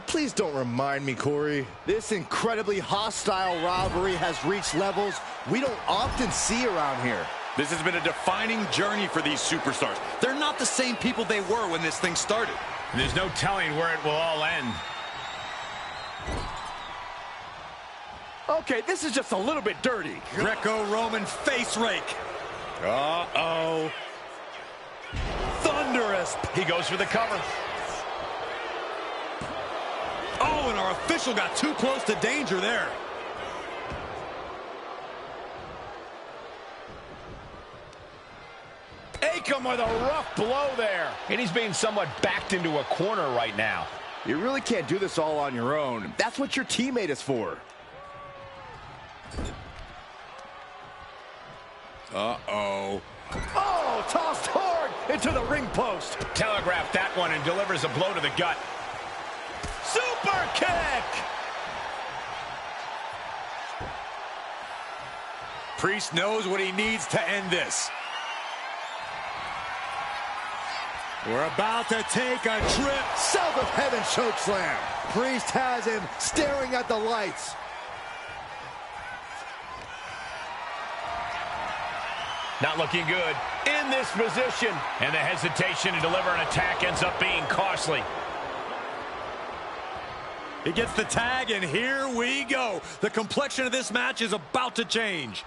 Please don't remind me, Corey. This incredibly hostile rivalry has reached levels we don't often see around here. This has been a defining journey for these superstars. They're not the same people they were when this thing started. There's no telling where it will all end. Okay, this is just a little bit dirty. Greco-Roman face rake. Uh-oh. Thunderous. He goes for the cover. Oh, and our official got too close to danger there. Aiken with a rough blow there. And he's being somewhat backed into a corner right now. You really can't do this all on your own. That's what your teammate is for. Uh-oh. Oh, tossed hard into the ring post. Telegraphed that one and delivers a blow to the gut. Super kick! Priest knows what he needs to end this. We're about to take a trip. South of Heaven chokeslam. Priest has him staring at the lights. Not looking good in this position. And the hesitation to deliver an attack ends up being costly. He gets the tag, and here we go. The complexion of this match is about to change.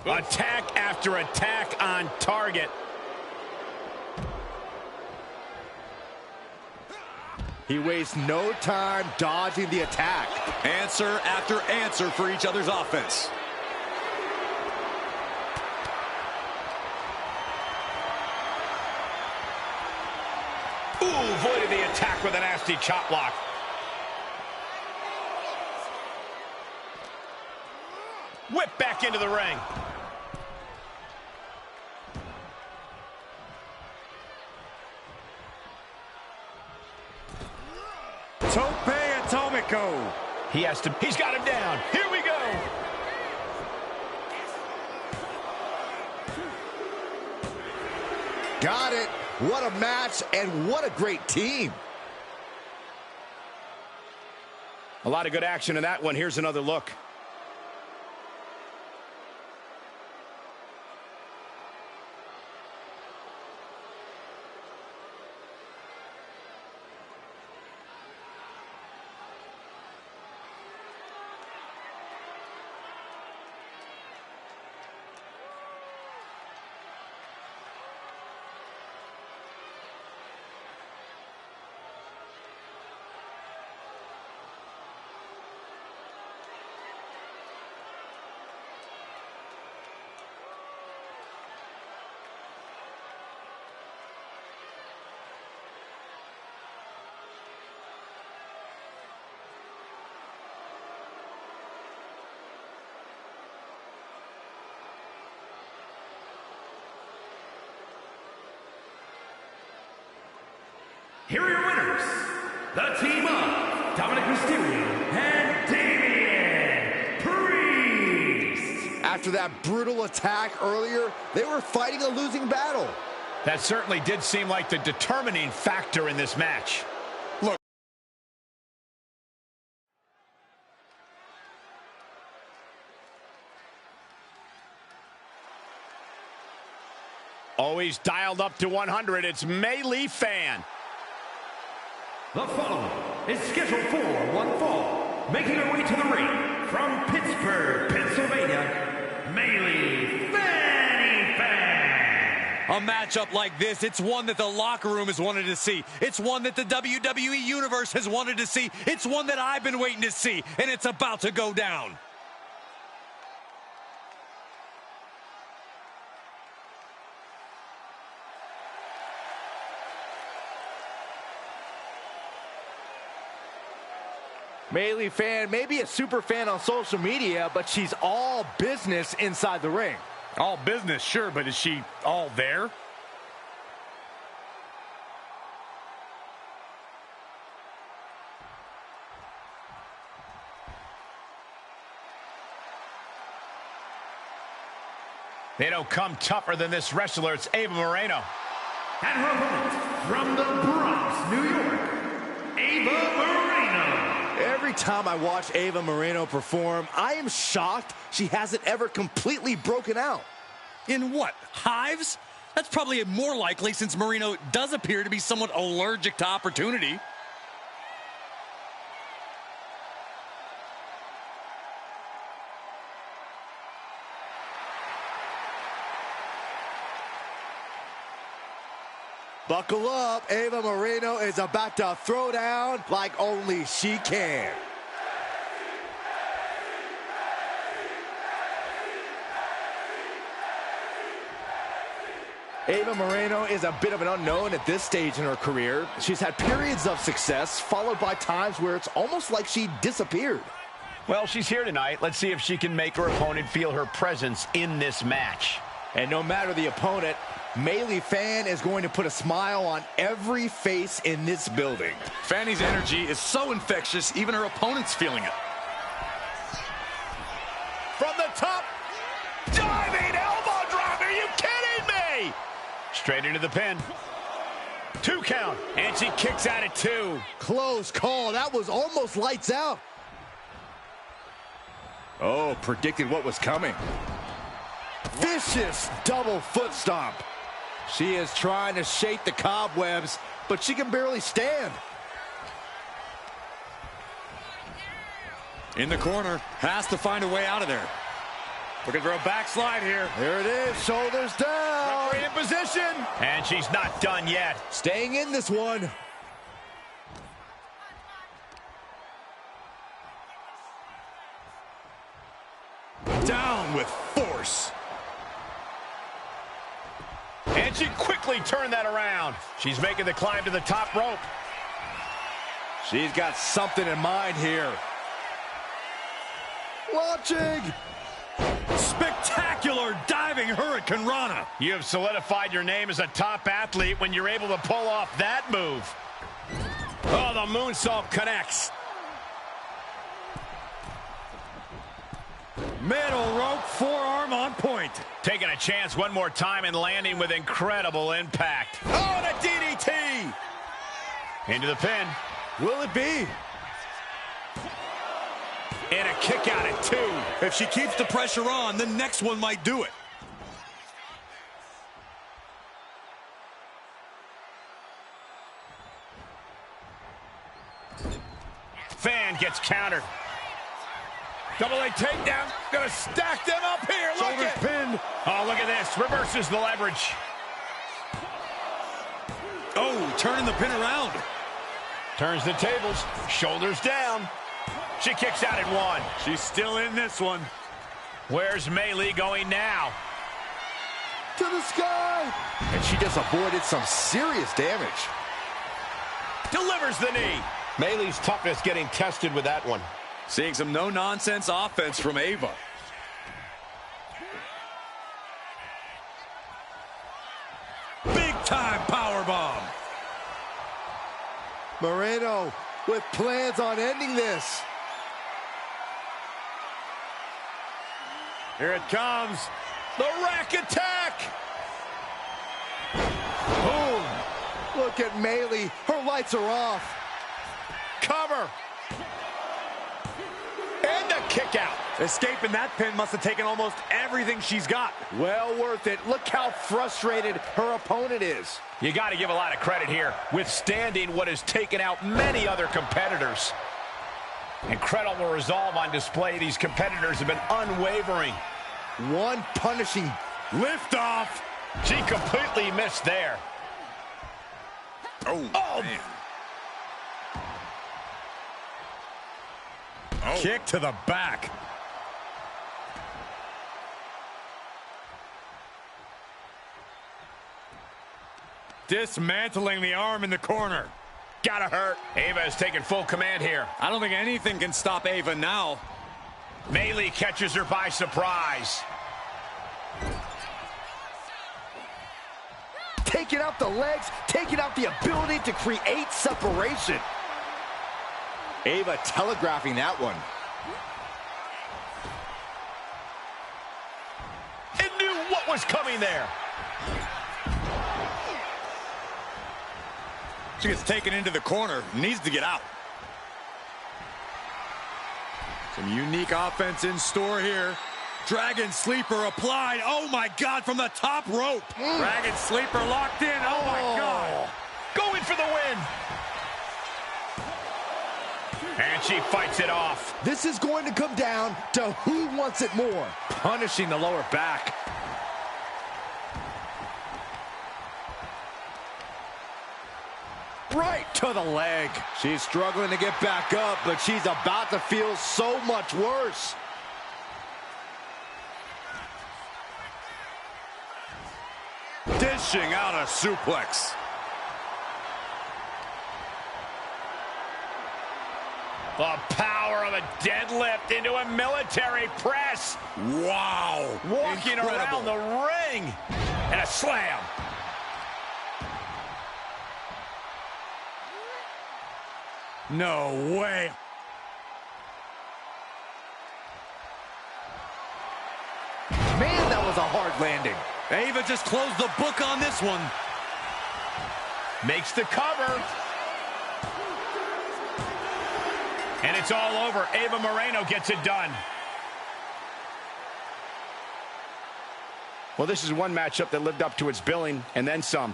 Attack after attack on target. He wastes no time dodging the attack. Answer after answer for each other's offense. Ooh, avoided the attack with a nasty chop block. Whip back into the ring. Tope Atomico. He's got him down. Here we go. Got it. What a match, and what a great team. A lot of good action in that one. Here's another look. Here are your winners, the team of Dominic Mysterio and Damian Priest. After that brutal attack earlier, they were fighting a losing battle. That certainly did seem like the determining factor in this match. Look. Always dialed up to 100, it's Mei Lee Fan. The following is scheduled for one fall, making her way to the ring from Pittsburgh, Pennsylvania, Mei Lee Fanny Fan. A matchup like this, it's one that the locker room has wanted to see. It's one that the WWE Universe has wanted to see. It's one that I've been waiting to see, and it's about to go down. Mei Lee Fan may be a super fan on social media, but she's all business inside the ring. All business, sure, but is she all there? They don't come tougher than this wrestler. It's Ava Moreno. And her opponent from the Bronx, New York, Ava Moreno. Every time I watch Ava Moreno perform, I am shocked she hasn't ever completely broken out. In what? Hives? That's probably more likely since Moreno does appear to be somewhat allergic to opportunity. Buckle up, Ava Moreno is about to throw down like only she can. Ava Moreno is a bit of an unknown at this stage in her career. She's had periods of success, followed by times where it's almost like she disappeared. Well, she's here tonight. Let's see if she can make her opponent feel her presence in this match. And no matter the opponent, Mei Lee Fan is going to put a smile on every face in this building. Fanny's energy is so infectious, even her opponent's feeling it. Straight into the pin. 2 count. And she kicks out at 2. Close call. That was almost lights out. Oh, predicted what was coming. Vicious double foot stomp. She is trying to shake the cobwebs, but she can barely stand. In the corner, has to find a way out of there. Looking for a backslide here. There it is, shoulders down. Referee in position. And she's not done yet. Staying in this one. Down with force. And she quickly turned that around. She's making the climb to the top rope. She's got something in mind here. Launching. Spectacular diving Hurricane Rana. You have solidified your name as a top athlete when you're able to pull off that move. Oh, the moonsault connects. Middle rope, forearm on point. Taking a chance one more time and landing with incredible impact. Oh, and a DDT. Into the pin. Will it be? And a kick out at 2. If she keeps the pressure on, the next one might do it. Fan gets countered. Double leg takedown. Gonna stack them up here. Look Shoulders at pinned. Oh, look at this. Reverses the leverage. Oh, turning the pin around. Turns the tables. Shoulders down. She kicks out at 1. She's still in this one. Where's Mei Lee going now? To the sky. And she just avoided some serious damage. Delivers the knee. Mei Lee's toughness getting tested with that one. Seeing some no-nonsense offense from Ava. Big-time powerbomb. Moreno with plans on ending this. Here it comes. The rack attack. Boom. Look at Mei Lee. Her lights are off. Cover. And a kick out. Escaping that pin must have taken almost everything she's got. Well worth it. Look how frustrated her opponent is. You got to give a lot of credit here, withstanding what has taken out many other competitors. Incredible resolve on display. These competitors have been unwavering. One punishing Liftoff. She completely missed there. Oh, man. Oh. Kick to the back. Dismantling the arm in the corner. Gotta hurt. Ava has taken full command here. I don't think anything can stop Ava now. Mei Lee catches her by surprise. taking out the legs, taking out the ability to create separation. Ava telegraphing that one. It knew what was coming there. She gets taken into the corner, needs to get out. Some unique offense in store here. Dragon Sleeper applied. Oh my God, from the top rope. Dragon Sleeper locked in. Oh my God. Going for the win. And she fights it off. This is going to come down to who wants it more. Punishing the lower back. Right to the leg. She's struggling to get back up, but she's about to feel so much worse. Dishing out a suplex. The power of a deadlift into a military press. Wow. Walking Incredible. around the ring. And a slam. No way. Man, that was a hard landing. Ava just closed the book on this one. Makes the cover. And it's all over. Ava Moreno gets it done. Well, this is one matchup that lived up to its billing, and then some.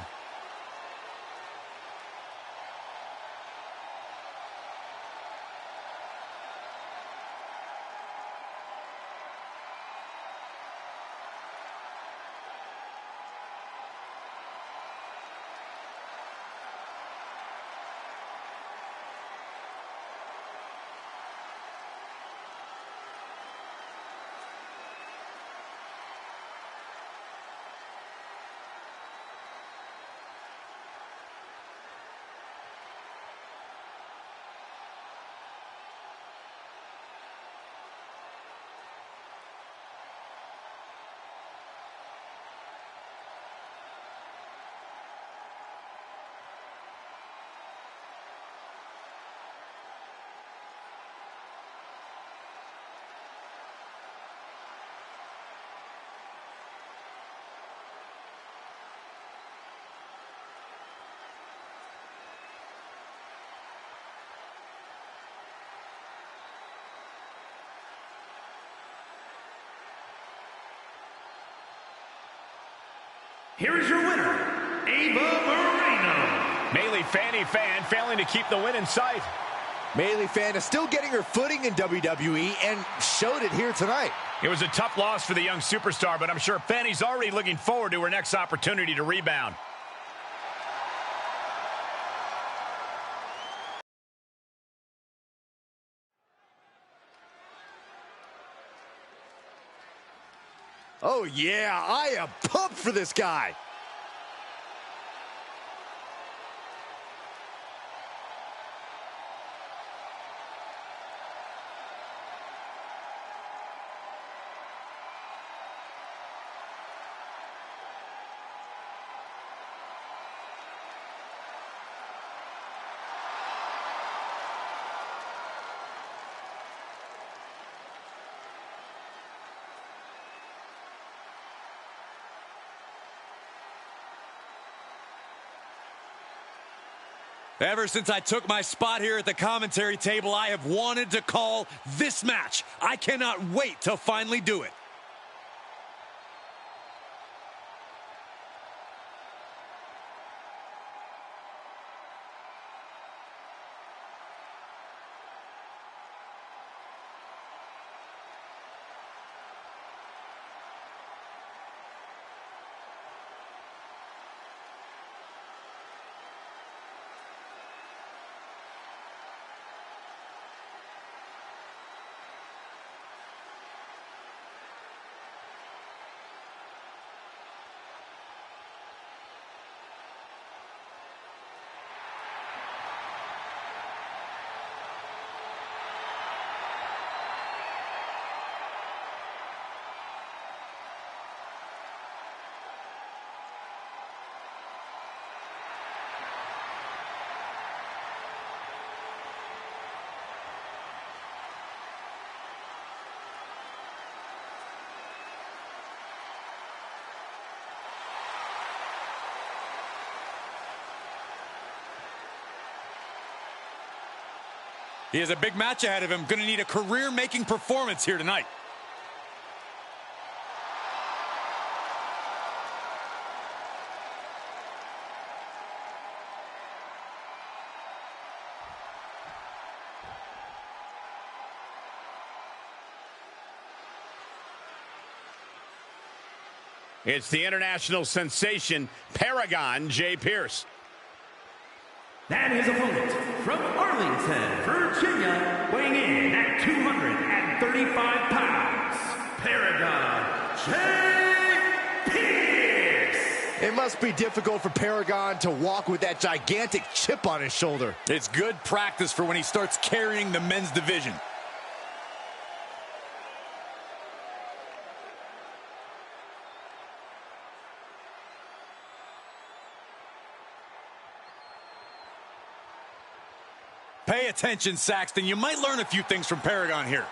Here is your winner, Ava Moreno. Bayley Fanny Fan failing to keep the win in sight. Bayley Fan is still getting her footing in WWE and showed it here tonight. It was a tough loss for the young superstar, but I'm sure Fanny's already looking forward to her next opportunity to rebound. Oh, yeah, I am pumped for this guy. Ever since I took my spot here at the commentary table, I have wanted to call this match. I cannot wait to finally do it. He has a big match ahead of him. Going to need a career-making performance here tonight. It's the international sensation, Paragon Jay Pierce. And his opponent, from Arlington, Virginia, weighing in at 235 pounds, Paragon Jay Pierce. It must be difficult for Paragon to walk with that gigantic chip on his shoulder. It's good practice for when he starts carrying the men's division. Pay attention, Saxton. You might learn a few things from Paragon here.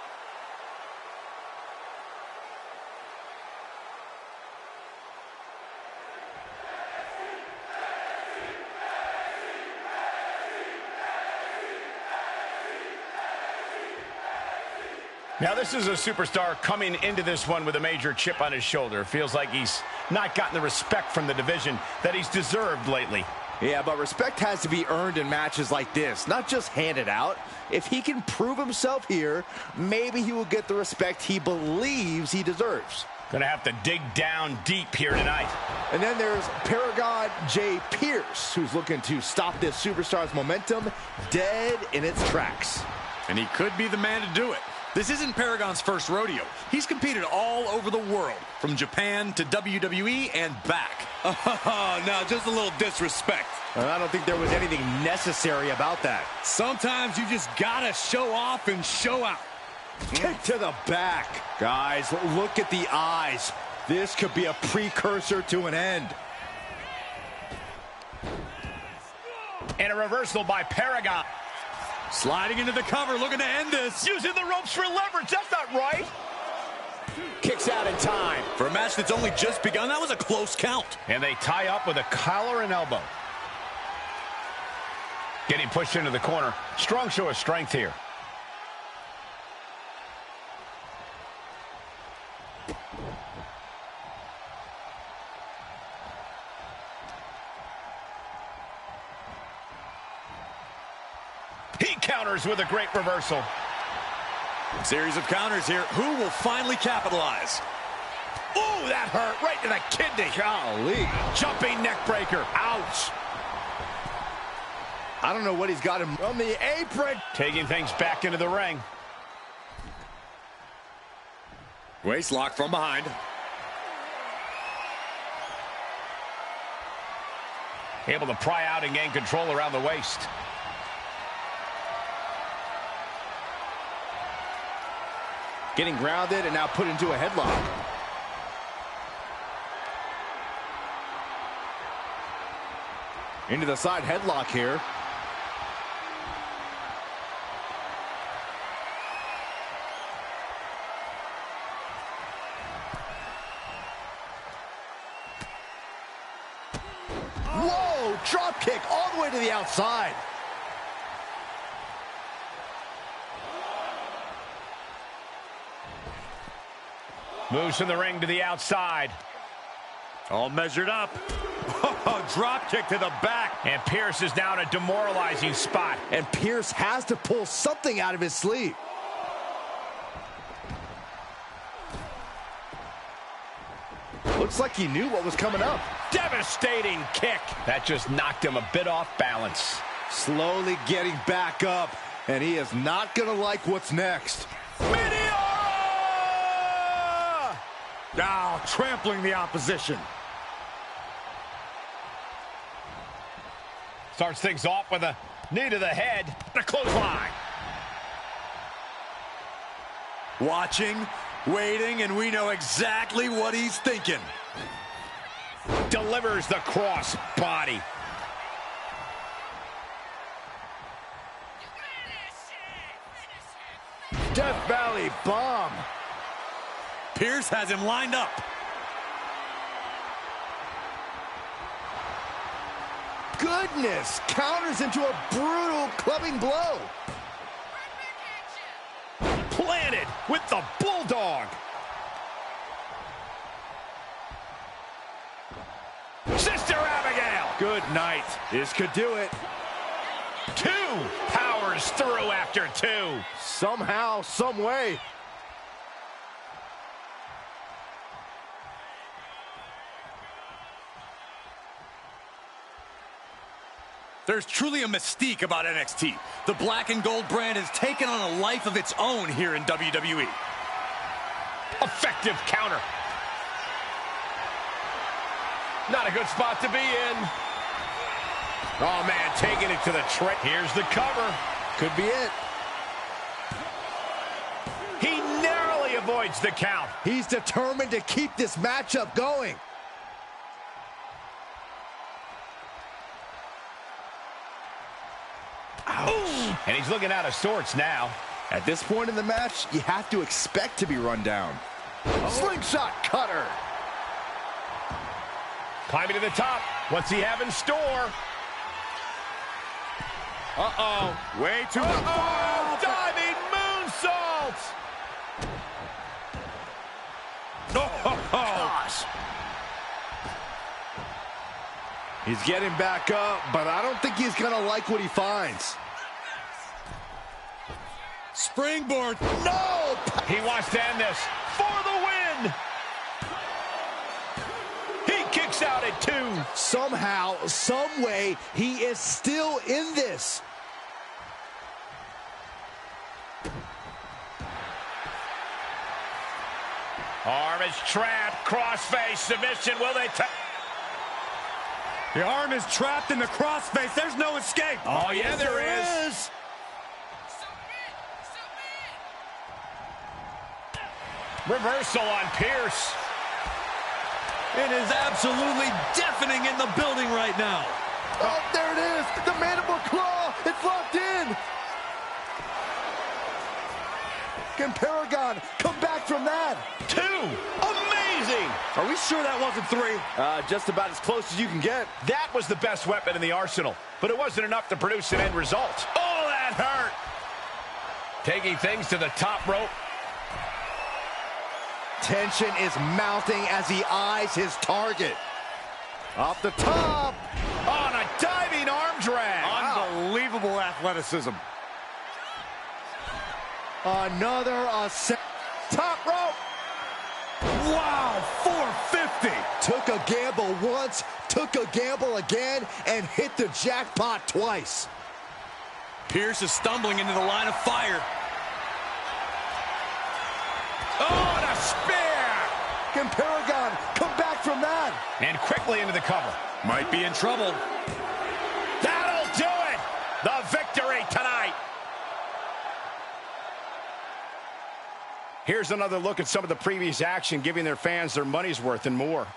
Now, this is a superstar coming into this one with a major chip on his shoulder. Feels like he's not gotten the respect from the division that he's deserved lately. Yeah, but respect has to be earned in matches like this, not just handed out. If he can prove himself here, maybe he will get the respect he believes he deserves. Gonna have to dig down deep here tonight. And then there's Paragon J. Pierce, who's looking to stop this superstar's momentum dead in its tracks. And he could be the man to do it. This isn't Paragon's first rodeo. He's competed all over the world, from Japan to WWE and back. Oh, now just a little disrespect. I don't think there was anything necessary about that. Sometimes you just gotta show off and show out. Kick to the back. Guys, look at the eyes. This could be a precursor to an end. And a reversal by Paragon. Sliding into the cover, looking to end this. Using the ropes for leverage. That's not right. Kicks out in time. For a match that's only just begun, that was a close count. And they tie up with a collar and elbow. Getting pushed into the corner. Strong show of strength here. He counters with a great reversal. Series of counters here. Who will finally capitalize? Ooh, that hurt right to the kidney. Golly. Jumping neck breaker. Ouch. I don't know what he's got him on the apron. Taking things back into the ring. Waist lock from behind. Able to pry out and gain control around the waist. Getting grounded and now put into a headlock. Into the side headlock here. Whoa! Drop kick all the way to the outside. Moves from the ring to the outside. All measured up. Drop kick to the back. And Pierce is now in a demoralizing spot. And Pierce has to pull something out of his sleeve. Looks like he knew what was coming up. Devastating kick. That just knocked him a bit off balance. Slowly getting back up. And he is not going to like what's next. Now trampling the opposition. Starts things off with a knee to the head and a clothesline. Watching, waiting, and we know exactly what he's thinking. Delivers the cross body. Death Valley bomb. Pierce has him lined up. Goodness, counters into a brutal clubbing blow. Planted with the bulldog. Sister Abigail. Good night. This could do it. Two powers through after two. Somehow, some way. There's truly a mystique about NXT. The black and gold brand has taken on a life of its own here in WWE. Effective counter. Not a good spot to be in. Oh, man, taking it to the tray. Here's the cover. Could be it. He narrowly avoids the count. He's determined to keep this matchup going. Ouch. And he's looking out of sorts now. At this point in the match, you have to expect to be run down. Slingshot cutter. Climbing to the top. What's he have in store? Way too far. Diving moonsault. Toss. He's getting back up, but I don't think he's going to like what he finds. Springboard. No! He wants to end this for the win. He kicks out at 2. Somehow, some way, he is still in this. Arm is trapped. Crossface submission. Will they take? The arm is trapped in the crossface. There's no escape. Oh, yeah, there is. Reversal on Pierce. It is absolutely deafening in the building right now. Oh, there it is. The mandible claw. It's locked in. Can Paragon come back from that? 2. Amazing. Are we sure that wasn't 3? Just about as close as you can get. That was the best weapon in the arsenal, but it wasn't enough to produce an end result. Oh, that hurt. Taking things to the top rope. Tension is mounting as he eyes his target. Off the top. On a diving arm drag. Unbelievable athleticism. Another top rope. Wow, 450. Took a gamble once, took a gamble again, and hit the jackpot twice. Pierce is stumbling into the line of fire. Oh, and a spear. Can Paragon come back from that? And quickly into the cover. Might be in trouble. That'll do it. The victory tonight. Here's another look at some of the previous action, giving their fans their money's worth and more.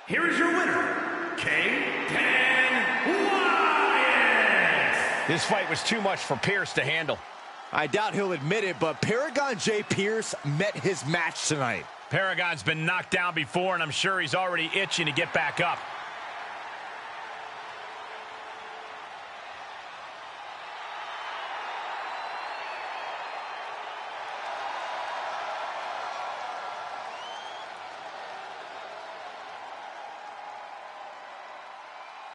Here is your winner, Wyatt. This fight was too much for Pierce to handle. I doubt he'll admit it, but Paragon J. Pierce met his match tonight. Paragon's been knocked down before, and I'm sure he's already itching to get back up.